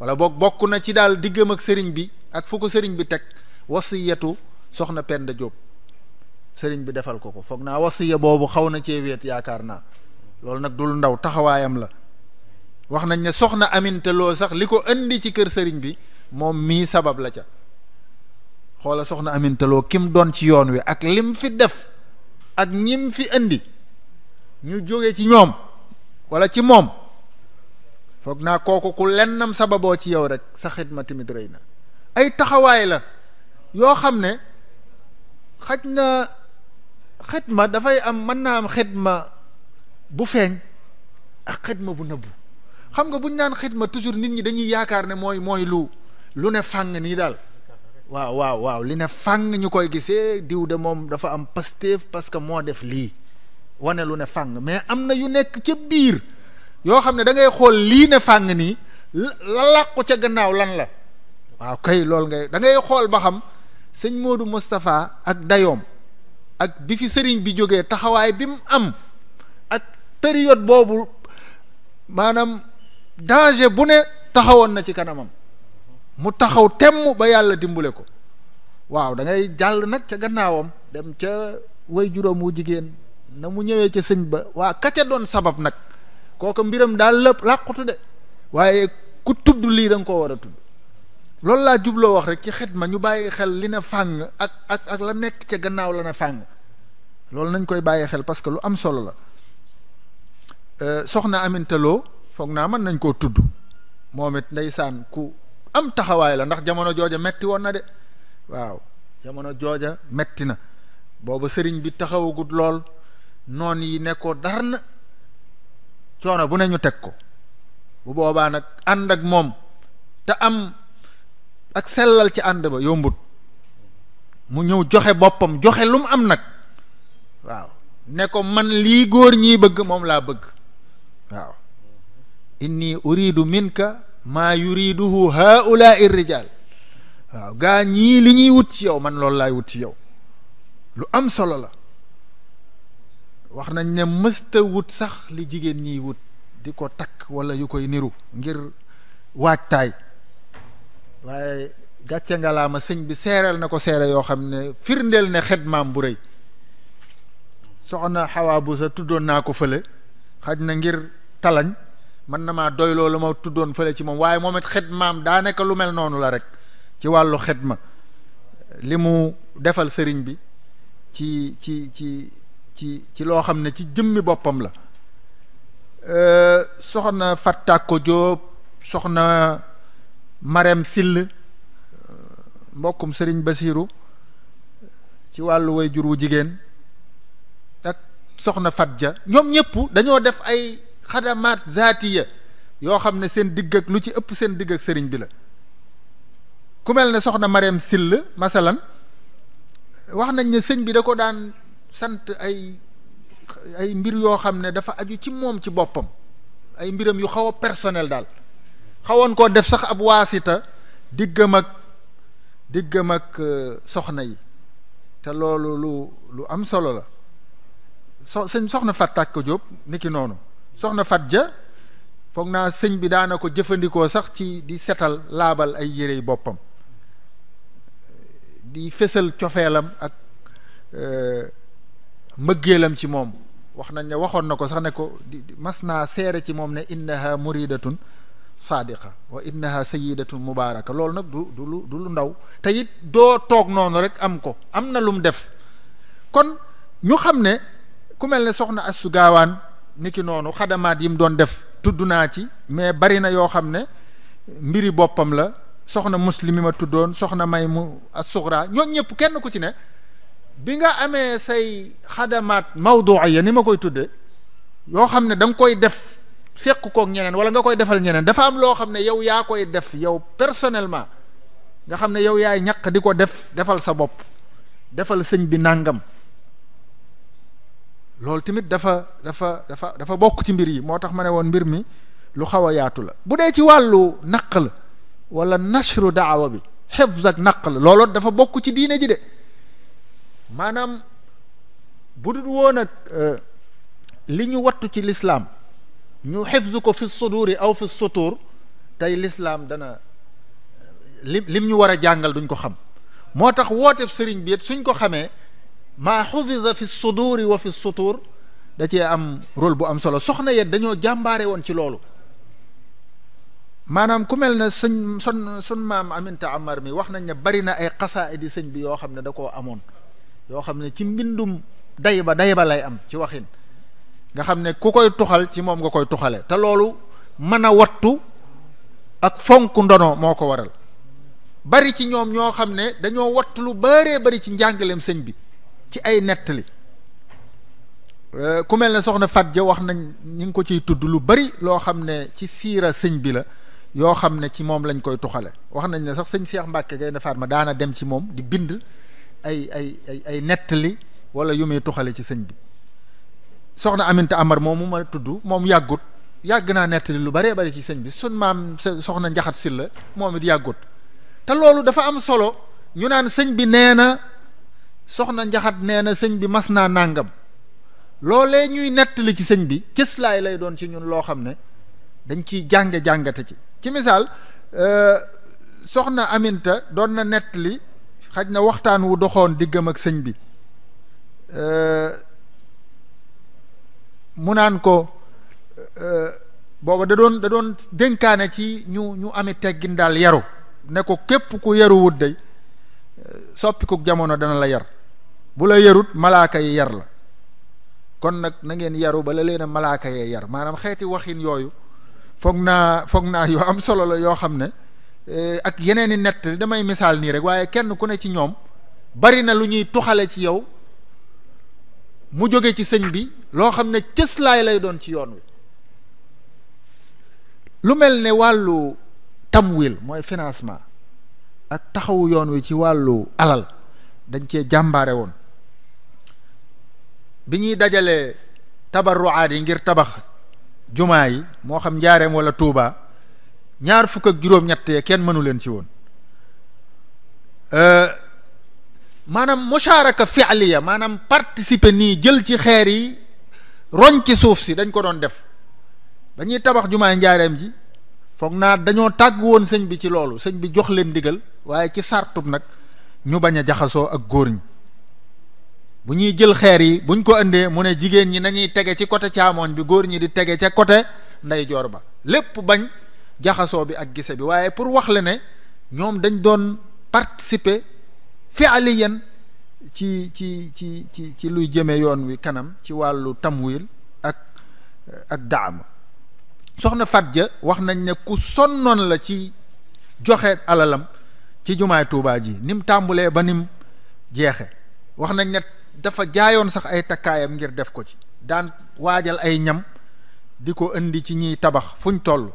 wala bokk na ci daal diggam ak sëriñ bi ak fu ko sëriñ bi teg wasiyatu soxna Penda Jóob sëriñ bi defal ko foog naa wasiya boobu xaw na cee wéet yaakaar naa loolu nag dul ndaw taxawaayam la. wax nañ ne soxna Aminta Lo sax li ko indi ci kër sëriñ bi moom mii sabab la ca. xoola soxna Aminta Lo kim doon ci yoon wi ak lim fi def ak ñim fi indi ñu jóge ci ñoom wala ci moom foog naa kooku ku lennam sababoo ci yow rek sa xidma tamit rëy na. ay taxawaay la yoo xam ne xaj na xidma dafay am mën naa am xidma bu feeñ ak xidma bu nëbbu. xam nga buñ naan xidma toujours nit ñi dañuy yaakaar ne mooy lu ne fàng nii daal. waaw li ne fàng ñu koy gisee diw de moom dafa am Pastef parce que moo def lii wane lu ne fàng mais am na yu nekk ca biir yoo xam ne da ngay xool lii ne fàng nii la làqu ca gannaaw lan la. waaw kay loolu da ngay xool ba xam sëñ Modou Moustapha ak dayoom ak bi fi sëriñ bi jógee taxawaay bi mu am ak période boobu maanaam danger bu ne taxawoon na ci kanamam mu taxaw temm ba yàlla dimbale ko. waaw da ngay jàll nag ca gannaawam dem ca way juróom wu jigéen na mu ñëwee ca sëñ ba waa ka ca doon sabab nag kooku mbiram daal lépp làqutu de waaye ku tudd lii da nga koo war a tudd. loolu laa jubloo wax rek ci xidma ñu bàyyi xel li ne fàng ak la nekk ca gannaaw la ne fàng loolu nañ koy bàyyi xel parce que lu am solo la. soxna Aminta Lo foog naa mën nañ koo tudd moom it ndeysaan ku am taxawaay la ndax jamono jooja metti woon na de. waaw jamono jooja metti na booba sëriñ bi taxawagut lool noon yi nekkoo dar na coono bu ne ñu teg ko bu boobaa nag ànd ak moom te am ak sellal ci ànd ba yombut mu ñëw joxe boppam joxe lu mu am nag waaw ne ko man lii góor ñii bëgg moom laa bëgg. waaw inni uridu minka maa yuriduhu haulaai rijal. waaw gaa ñii li ñuy wut ci yow man loolu laay wut ci yow lu am solo la. wax nañ ne mësta wut sax li jigéen ñiy wut di ko takk wala yu koy niru ngir waajtaay waaye gàcce ngalaama sëñ bi seereel na ko seere yoo xam ne firndeel ne xidmaam bu rëy. soxna Xawaa bu sa tuddoon naa ko fële xaj na ngir talañ man na maa doy loolu ma tuddoon fële ci moom waaye moom it xidmaam daa nekk lu mel noonu la rek ci wàllu xidma li mu defal sëriñ bi ci loo xam ne ci jëmmi boppam la. soxna Fattako Jóob soxna Marème Sill mbokkum sëriñ Basiiru ci wàllu way jur wu jigéen ak soxna Fatja ñoom ñëpp dañoo def ay xadamaat zaatiya yoo xam ne seen digg ak lu ci ëpp seen digg ak sëriñ bi la. ku mel ne soxna Marème Sill masalan wax nañ ne sëñ bi da ko daan sant ay mbir yoo xam ne dafa aju ci moom ci boppam ay mbiram yu xaw a personnel daal xawoon koo def sax ab waasita diggam ak soxna yi te loolu lu am solo la. sëñ soxna Fattako Jóob niki noonu soxna Fatja foog naa sëñ bi daana ko jëfandikoo sax ci di setal laabal ay yére yi boppam di fésal cofeelam ak mbëggeelam ci moom. wax nañ ne waxoon na ko sax ne ko mas naa seere ci moom ne innaha muridatun saadiqa wa innaha sayidatun mubaaraka loolu nag du lu ndaw te it doo toog noonu rek am ko am na lu mu def. kon ñu xam ne ku mel ne soxna Assu Gaawaan niki noonu xadamaat yi mu doon def tudd naa ci mais bari na yoo xam ne mbiri boppam la. soxna Muslim mi ma tuddoon soxna May mu as-Sughra ñooñ ñëpp kenn ku ci ne bi nga amee say xadamaat mawdu'iya ni ma koy tudde yoo xam ne da nga koy def fekk kook ñeneen wala nga koy defal ñeneen dafa am loo xam ne yow yaa koy def yow personnellement nga xam ne yow yaay ñaq di ko defal sa bopp defal sëñ bi nàngam loolu tamit dafa bokk ci mbir yi moo tax ma ne woon mbir mi lu xaw a yaatu la. bu dee ci wàllu naql wala nashru daawa bi hifz ak naql loolu dafa bokk ci diine ji de maanaam bu dul woon ak li ñu wattu ci lislaam ñu hifz ko fi suduri aw fi sutur tey lislaam dana lim ñu war a jàngal duñ ko xam moo tax wooteeb sëriñ bi it suñ ko xamee maa xufida fi suduri wa fi sutur da cee am rôle bu am solo. soxna yet dañoo jàmbaare woon ci loolu. maanaam ku mel ne sun maam Aminta Amar mi wax nañ ne bari na ay xasaayidi sëñ bi yoo xam ne da koo amoon, yoo xam ne ci mbindum day ba lay am ci waxin, nga xam ne ku koy tuxal ci moom nga koy tuxale. te loolu mën a wattu ak fonk ndono moo ko waral. bari ci ñoom ñoo xam ne dañoo wattu lu bëree bari ci njàngaleem sëñ bi ci ay nettali. ku mel ne soxna Fat Ja wax nañ ñi ngi ko ciy tudd lu bari loo xam ne ci siira sëñ bi la, yoo xam ne ci moom lañ koy tuxale. wax nañ ne sax sëñ Cheikh Mbacke Gaynde Fatma daana dem ci moom di bind ay nettali wala yu muy tuxale ci sëñ bi. soxna Aminta Amar moom mu ma tudd moom yàgg naa nettali lu bëree bëri ci sëñ bi. sun maam soxna Njaxat Silla moom it yàggut. te loolu dafa am solo. ñu naan sëñ bi nee na, soxna Njaxat nee na sëñ bi mas naa nàngam. loolee ñuy nettali ci sëñ bi cëslaay lay doon ci ñun loo xam ne dañ ciy jàngate ci misaal soxna Aminta doon na nettali xaj na waxtaan wu doxoon diggam ak sëñ bi. mu naan ko booba da doon dénkaane ci ñu ami teggin daal yaru, ne ko képp ku yaruwut day soppiku jamono dana la yar, bu la yarut malaaka yi yar la, kon nag na ngeen yaru ba la leen a malaaka yee yar. maanaam xeeti waxin yooyu foog naa yoo am solo la yoo xam ne ak yeneen i nett damay misaal nii rek, waaye kenn ku ne ci ñoom bari na lu ñuy tuxale ci yow mu jóge ci sëñ bi loo xam ne cëslaay lay doon ci yoon wi. lu mel ne wàllu tamwil mooy financement ak taxawu yoon wi ci wàllu alal dañ cee jàmbaare woon. bi ñuy dajalee tabarruaat yi ngir tabax jumaa yi moo xam Njaareem wala Tuubaa, 27 kenn mënu leen ci woon. maanaam musharaka fi'liya, maanaam participer nii jël ci xeer yi roñ ci suuf si dañ ko doon def. ba ñuy tabax jumaay Njaareem ji foog naa dañoo tàgg woon sëñ bi ci loolu, sëñ bi jox leen ndigal, waaye ci sartub nag ñu bañ a jaxasoo ak góor ñi. bu ñuy jël xeer yi buñ ko indee mu ne jigéen ñi nañuy tege ci côté càmmoñ bi, góor ñi di tege ca côté ndeyjoor ba, lépp bañ jaxasoo bi ak gise bi. waaye pour wax la ne ñoom dañ doon participer fi'liyan ci luy jëme yoon wi kanam ci wàllu tamwil ak daama. soxna Fat Ja wax nañ ne ku sonnoon la ci joxe alalam ci jumaay Tuubaa ji, nim tàmbulee ba nim jeexe. wax nañ ne dafa jaayoon sax ay takkaayam ngir def ko ci, daan waajal ay ñam di ko indi ci ñiy tabax fuñ toll.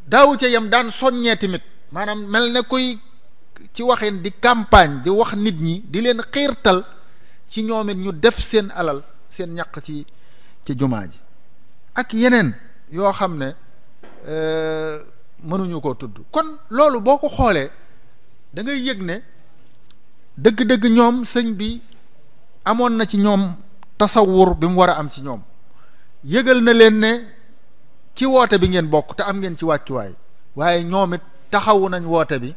daawu ca yam daan soññee tamit, maanaam mel ne kuy ci waxin di campagne di wax nit ñi, di leen xiirtal ci ñoom it ñu def seen alal seen ñaq ci jumaa ji. ak yeneen yoo xam ne mënuñu koo tudd. kon loolu boo ko xoolee da ngay yëg ne dëgg-dëgg ñoom sëñ bi amoon na ci ñoom tasawur bi mu war a am ci ñoom. yëgal na leen ne ci woote bi ngeen bokk te am ngeen ci wàccuwaay, waaye ñoom it taxawu nañ woote bi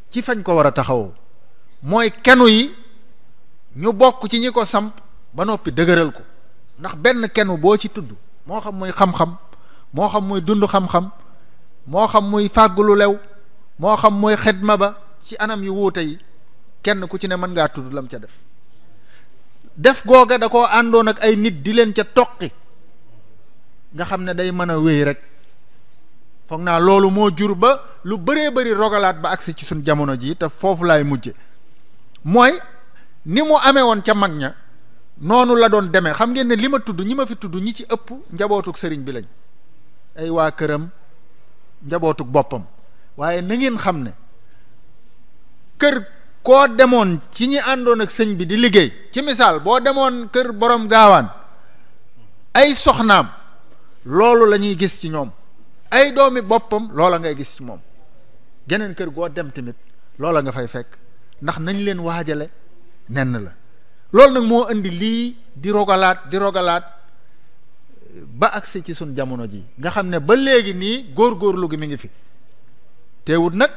ci fañ ko war a taxawoo, mooy kenu yi ñu bokk ci ñi ko samp ba noppi dëgëral ko. ndax benn kenu boo ci tudd, moo xam muy xam-xam, moo xam muy dund xam-xam, moo xam muy fàggulu lew, moo xam muy xidma ba ci anam yu wuute yi, kenn ku ci ne mën ngaa tudd lam ca def googa da koo àndoon ak ay nit di leen ca toqi, nga xam ne day mën a wéy rek. foog naa loolu moo jur ba lu bëree bëri rogalaat ba agsi ci suñ jamono ji. te foofu laay mujje mooy ni mu amee woon ca mag ña noonu la doon demee. xam ngeen ne li ma tudd, ñi ma fi tudd ñi ci ëpp njabootuk sëriñ bi lañ, ay waa këram, njabootuk boppam. waaye na ngeen xam ne kër koo demoon ci ñi àndoon ak sëñ bi di liggéey, ci misaal boo demoon kër borom gaawaan, ay soxnaam loolu la ñuy gis ci ñoom, ay doomi boppam loola ngay gis ci moom. geneen kër goo dem tamit loola nga fay fekk, ndax nañ leen waajale nenn la. loolu nag moo indi lii di rogalaat ba agsi ci sun jamono ji, nga xam ne ba léegi nii góorgóorlu gi mi ngi fi. teewut nag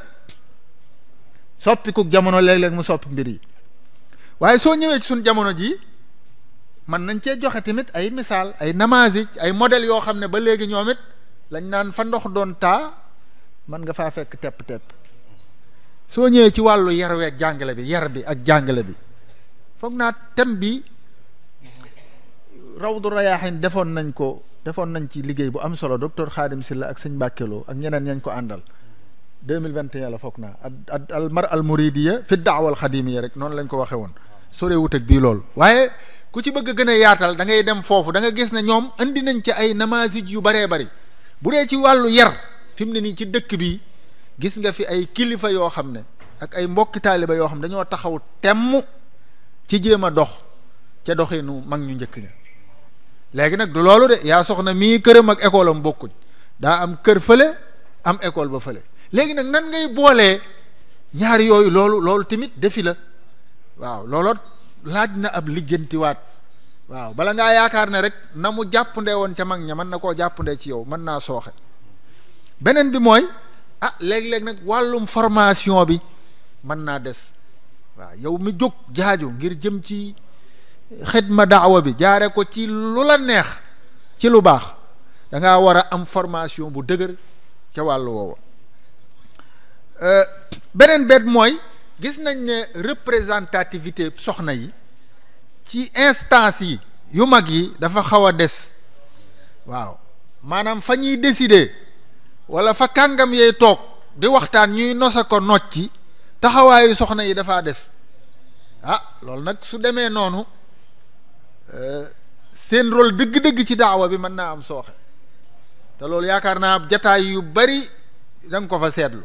soppiku jamono léeg-léeg mu soppi mbir yi. waaye soo ñëwee ci suñ jamono ji man nañ cee joxe tamit ay misaal ay namazij ay modèles yoo xam ne ba léegi ñoom it lañ naan fa ndox doon taa man nga faa fekk tepp-tepp. soo ñëwee ci wàllu yar wi ak jàngale bi yar bi ak jàngale bi foog naa thème bi Rawdu Rayaahin defoon nañ ci liggéey bu am solo docteur Khadim Sylla ak sëñ Mbàkkeloo ak ñeneen ñañ ko àndal 2021 la foog naa al mar al muridiya fi daawa al xadimiya rek noonu lañ ko waxee woon sore wut ak bii loolu. waaye ku ci bëgg gën a yaatal da ngay dem foofu da nga gis ne ñoom indi nañ ci ay namazij yu baree bari bu dee ci wàllu yar fi mu ne nii ci dëkk bi gis nga fi ay kilifa yoo xam ne ak ay mbokki taaliba yoo xam ne dañoo taxaw temm ci jéem a dox ca doxinu mag ñu njëkk ña. léegi nag du loolu de yaa soxna mii këram ak école am bokkuñ daa am kër fële am école ba fële léegi nag nan ngay boolee ñaari yooyu loolu tamit defi la waaw looloo laaj na ab lijjantiwaat waaw bala ngaa yaakaar ne rek na mu jàppandee woon ca mag ña mën na koo jàppandee ci yow mën naa sooxe. beneen bi mooy léeg-léeg nag wàllum formation bi mën naa des waaw yow mi jóg jaaju ngir jëm ci xidma daawa bi jaare ko ci lu la neex ci lu baax da ngaa war a am formation bu dëgër ca wàllu woowa. beneen bet mooy gis nañ ne représentativité soxna yi ci instance yi yu mag yi dafa xaw a des waaw maanaam fa ñuy décider wala fa kàngam yee toog di waxtaan ñuy nosa ko nocci taxawaayu soxna yi dafaa des loolu nag su demee noonu seen rôle dëgg-dëgg ci daawa bi mën naa am sooxe te loolu yaakaar naa jataay yu bari da nga ko fa seetlu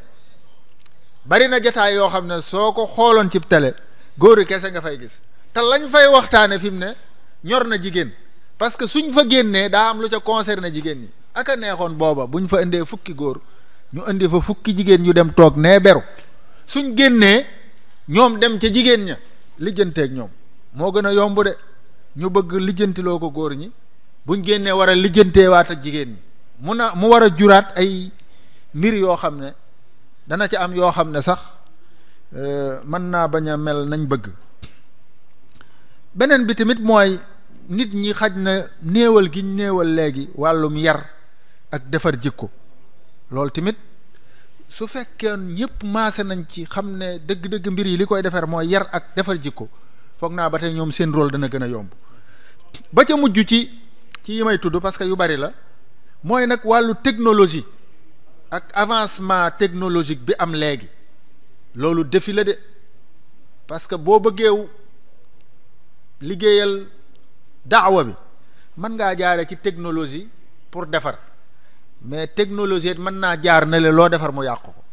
bari na jataay yoo xam ne soo ko xooloon ci télé góor kese nga fay gis te lañ fay waxtaane fi mu ne ñor na jigéen parce que suñ fa génnee daa am lu ca concerné jigéen ñi aka neexoon booba buñ fa indee fukki góor ñu indi fa fukki jigéen ñu dem toog nee beru suñ génnee ñoom dem ca jigéen ña lijjanteeg ñoom moo gën a yomb de ñu bëgg lijjantiloo ko góor ñi buñ génnee war a lijjanteewaat ak jigéen ñi mu war a juraat ay mbir yoo xam ne dana ci am yoo xam ne sax mën naa bañ a mel nañ bëgg. beneen bi tamit mooy nit ñi xaj na néewal gi néewal léegi wàllum yar ak defar jikko loolu tamit su fekkee ñëpp maase nañ ci xam ne dëgg-dëgg mbir yi li koy defar mooy yar ak defar jikko foog naa ba tey ñoom seen rôle dana gën a yomb. ba ca mujj ci yi may tudd parce que yu bari la mooy nag wàllu technologie ak avancement technologique bi am léegi loolu défi la de parce que boo bëggeew liggéeyal daawa bi mën ngaa jaare ci technologie pour defar mais technologie mën naa jaar na le loo defar mu yàqu ko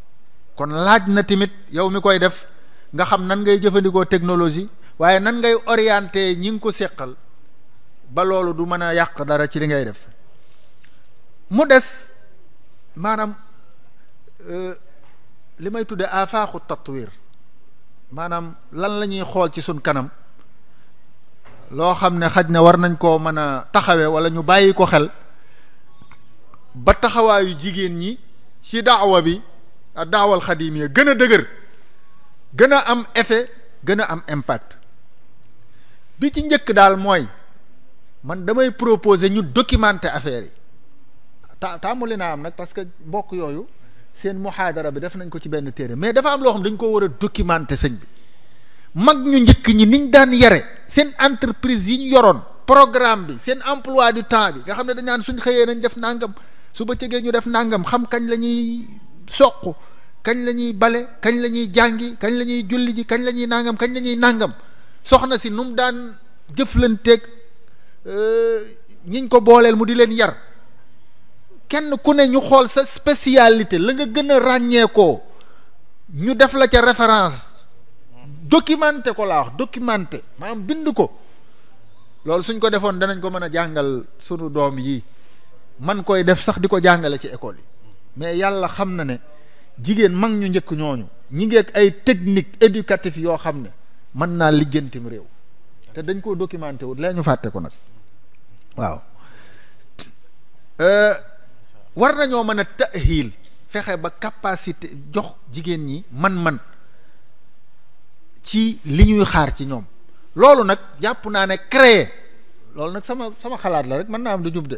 kon laaj na tamit yow mi koy def nga xam nan ngay jëfandikoo technologie waaye nan ngay orienté ñi ngi ko seqal ba loolu du mën a yàq dara ci li ngay def. mu des maanaam li may tudde afaaxu tatwir maanaam lan la ñuy xool ci suñ kanam loo xam ne xaj na war nañ koo mën a taxawe wala ñu bàyyi ko xel ba taxawaayu jigéen ñi ci daawa bi ak daawal xadimiya gën a dëgër gën a am effet gën a am impact. bi ci njëkk daal mooy man damay proposer ñu documenter affaire yi taamuli naa am nag parce que mbokk yooyu seen muhaadara bi def nañ ko ci benn téere mais dafa am loo xam dañ ko war a documenter sëñ bi mag ñu njëkk ñi niñ daan yare seen entreprise yi ñu yoroon programme bi seen emploi du temps bi nga xam ne dañ naan suñ xëyee nañ def nangam su bëccëgee ñu def nangam xam kañ la ñuy soq kañ la ñuy bale kañ la ñuy jàngi kañ la ñuy julli ji kañ la ñuy nangam kañ la ñuy nangam soxna si nu mu daan jëflanteeg ñiñ ko booleel mu di leen yar kenn ku ne ñu xool sa spécialité la nga gën a ràññeekoo ñu def la ca référence documenté ko laa wax documenté maanaam bind ko loolu suñ ko defoon danañ ko mën a jàngal sunu doom yi man koy def sax di ko jàngale ci école yi mais yàlla xam na ne jigéen mag ñu njëkk ñooñu ñi ngi ak ay technique éducative yoo xam ne mën naa lijjantim réew te dañ koo documenté wut lee ñu fàtte ko nag waaw war nañoo mën a ta'hil fexe ba capacité jox jigéen ñi man-man ci li ñuy xaar ci ñoom loolu nag jàpp naa ne créer loolu nag sama xalaat la rek mën naa am du jub de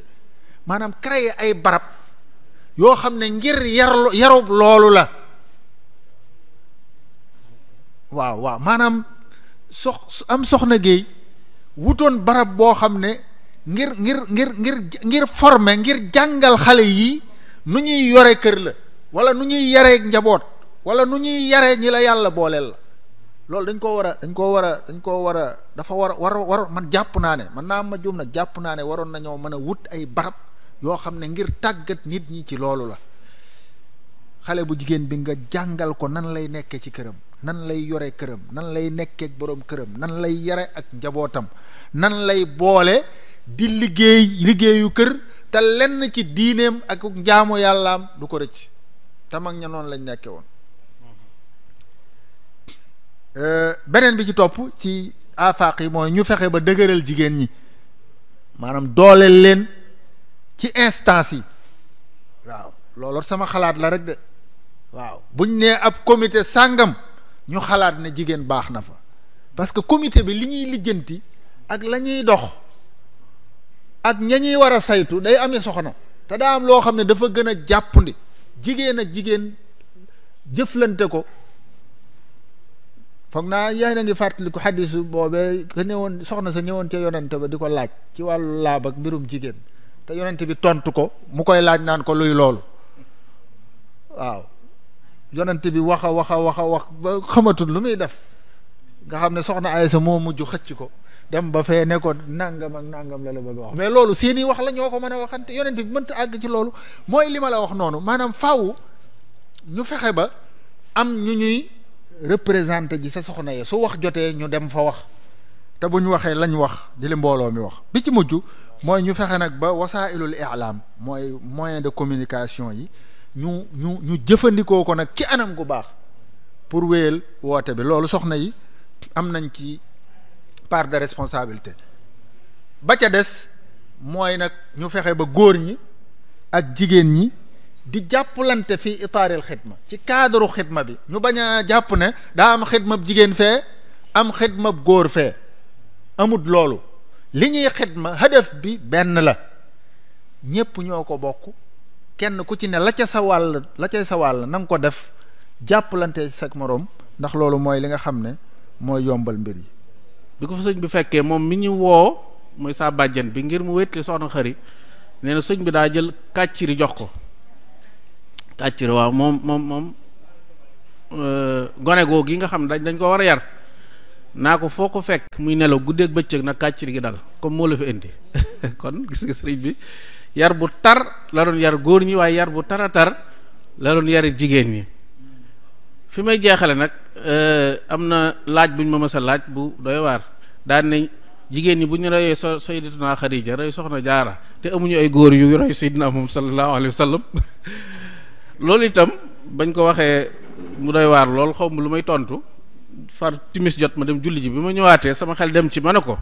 maanaam créer ay barab yoo xam ne ngir yarub loolu la waaw maanaam soxna Gueye wutoon barab boo xam ne ngir former ngir jàngal xale yi nu ñuy yore kër la wala nu ñuy yaree njaboot wala nu ñuy yaree ñi la yàlla booleel la loolu dañ koo war a dafa war man jàpp naa ne man naa ma juum nag jàpp naa ne waroon nañoo mën a wut ay barab yoo xam ne ngir tàggat nit ñi ci loolu la xale bu jigéen bi nga jàngal ko nan lay nekkee ci këram nan lay yore këram nan lay nekkee ak boroom këram nan lay yare ak njabootam nan lay boole di liggéeyu kër te lenn ci diineem ak njaamu yàllaam du ko rëcc te mag ña noonu lañ nekke woon beneen bi ci topp ci afaq yi mooy ñu fexe ba dëgëral jigéen ñi maanaam dooleel leen ci instance yi waaw loolu sama xalaat la rek de waaw buñ nee ab comité sàngam ñu xalaat ne jigéen baax na fa parce que comité bi li ñuy lijjanti ak la ñuy dox ak ña ñuy war a saytu day amee soxna te daa am loo xam ne dafa gën a jàppandi jigéen ak jigéen jëflante ko foog naa yaa ngi fàttaliku xaddisu boobee ka ñëwoon soxna sa ñëwoon ca yonente ba di ko laaj ci wàllu laab ak mbirum jigéen te yonente bi tontu ko mu koy laaj naan ko luy loolu waaw yonente bi wax ba xamatul lu muy def nga xam ne soxna Aysa moo mujj xëcc ko dem ba fee ne ko nangam ak nangam la bëgg a wax mais loolu seeni wax la ñoo ko mën a waxante yonente bi mënta àgg ci loolu mooy li ma la wax noonu maanaam faaw ñu fexe ba am ñu ñuy représenté ji sa soxna yi su wax jotee ñu dem fa wax te bu ñu waxee lañ wax di li mbooloo mi wax bi ci mujj mooy ñu fexe nag ba wasailul i'lam mooy moyen de communication yi ñu jëfandikoo ko nag ci anam gu baax pour wéyal woote bi loolu soxna yi am nañ ci part de responsabilité ba ca des mooy nag ñu fexe ba góor ñi ak jigéen ñi di jàppalante fii itaaril xidma ci cadre xidma bi ñu bañ a jàpp ne daa am xidmab jigéen fee am xidmab góor fee amut loolu li ñuy xidma hadaf bi benn la ñépp ñoo ko bokk kenn ku ci ne la ca sa wàll na nga ko def jàppalante sa moroom ndax loolu mooy li nga xam ne mooy yombal mbir yi bi ko fa sëñ bi fekkee moom mi ñu woo mooy saa bàjjen bi ngir mu wétli soxna xari nee na sëñ bi daa jël kàcciri jox ko kàcciri waaw moom gone googu yi nga xam ne dañ ko war a yar naa ko foo ko fekk muy nelaw guddeeg bëccëg nag kàcciri gi dal comme moo la fi indi kon gis nga sëriñ bi yar bu tar la doon yar góor ñi waaye yar bu tar a tar la doon yari jigéen ñi fi may jeexale nag am na laaj buñ ma mës a laaj bu doy waar daan ne jigéen ñi bu ñu royee sayyidatuna Xadija roy soxna Jaara te amuñu ay góor yu roy sayyidina moom sallallahu alayhi wa sallam loolu itam bañ ko waxee mu doy waar lool xaw ma lu may tontu far timis jot ma dem julli ji bi ma ñëwaatee sama xel dem ci ma ne ko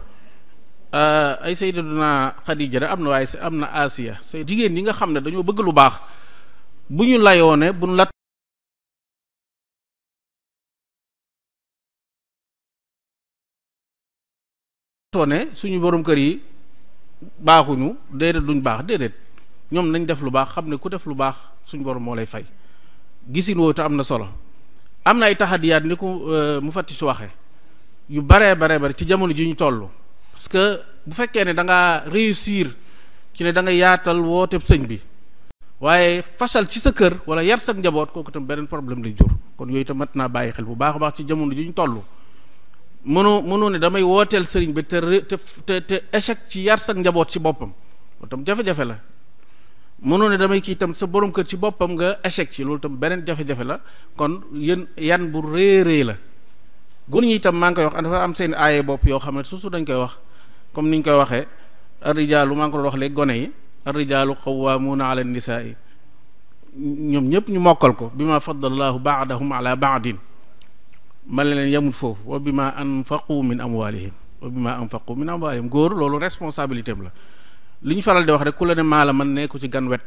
ay sayyidatuna Xadija rek am na waaye am na Asiya jigéen ñi nga xam ne dañoo bëgg lu baax bu ñu layoone buñ la toone suñu borom kër yi baaxuñu déedéet duñ baax déedéet ñoom nañ def lu baax xam ne ku def lu baax suñu borom moo lay fay gisin woowu te am na solo am na ay taxadiyaat ni ko mu fatti su waxee yu bare ci jamono ji ñu toll parce que bu fekkee ne da ngaa réussir ci ne da nga yaatal wooteeb sëñ bi waaye fashal ci sa kër wala yar sa njaboot kooku tam beneen problème lay jur kon yooyu tam mat naa bàyyi xel bu baax a baax ci jamono ji ñu toll mënoo ne damay wooteel sëriñ bi te échec ci yar sa njaboot ci boppam loolu tam jafe-jafe la mënoo ne damay kii tam sa borom kër ci boppam nga échec ci loolu tam beneen jafe-jafe la kon yan bu rëy la góor ñi itam maa ngi koy wax dafa am seen aaye bopp yoo xam ne surtout dañ koy wax comme niñ koy waxee ar-rijaalu maa ngi ko doon wax léegi gone yi ar-rijaalu qawwaamuuna ala nisaa'i ñoom ñëpp ñu mokkal ko bi ma faddalallaahu ba'dahum ala ba'din ma leen yamut foofu wa bi ma anfaqu min amwaalihim góor loolu responsabilité am la li ñu faral di wax rek ku la ne maa la man ne ko ci gan wet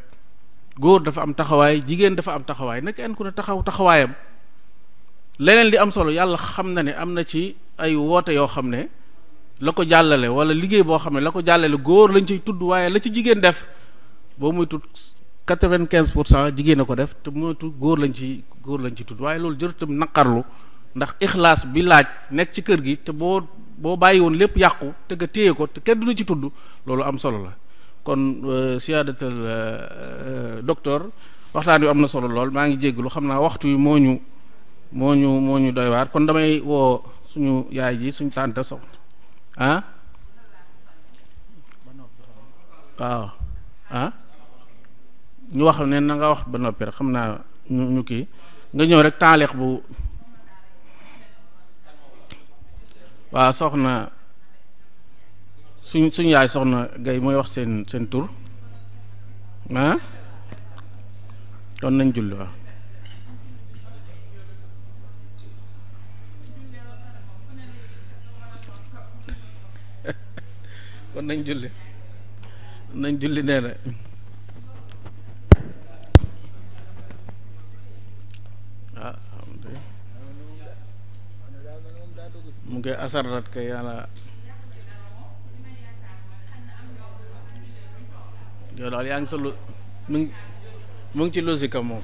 góor dafa am taxawaay jigéen dafa am taxawaay naka en ku ne taxawaayam leneen li am solo yàlla xam na ne am na ci ay woote yoo xam ne la ko jàllale wala liggéey boo xam ne la ko jàllale góor lañ ciy tudd waaye la ci jigéen def boo muy tudd 95% jigéen a ko def te moytu góor lañ ci tudd waaye loolu jërutam naqarlu ndax ixlaas bi laaj nekk ci kër gi te boo bàyyi woon lépp yàqu te nga téye ko te kenn du la ci tudd loolu am solo la kon siyaadatal docteur waxtaan wi am na solo lool maa ngi jégglu xam naa waxtu wi moo ñu doy waar kon damay woo suñu yaay ji suñu tànta soxna waaw ñu wax ne na nga wax ba noppi rek xam naa ñu kii nga ñëw rek taaleex bu waaw soxna suñu yaay soxna Gay mooy wax seen tur kon nañ julli waaw kon nañ julli nee na mu ngi asarrat kay yàlla yow daal yaa ngi sa mu ngi ci logique moom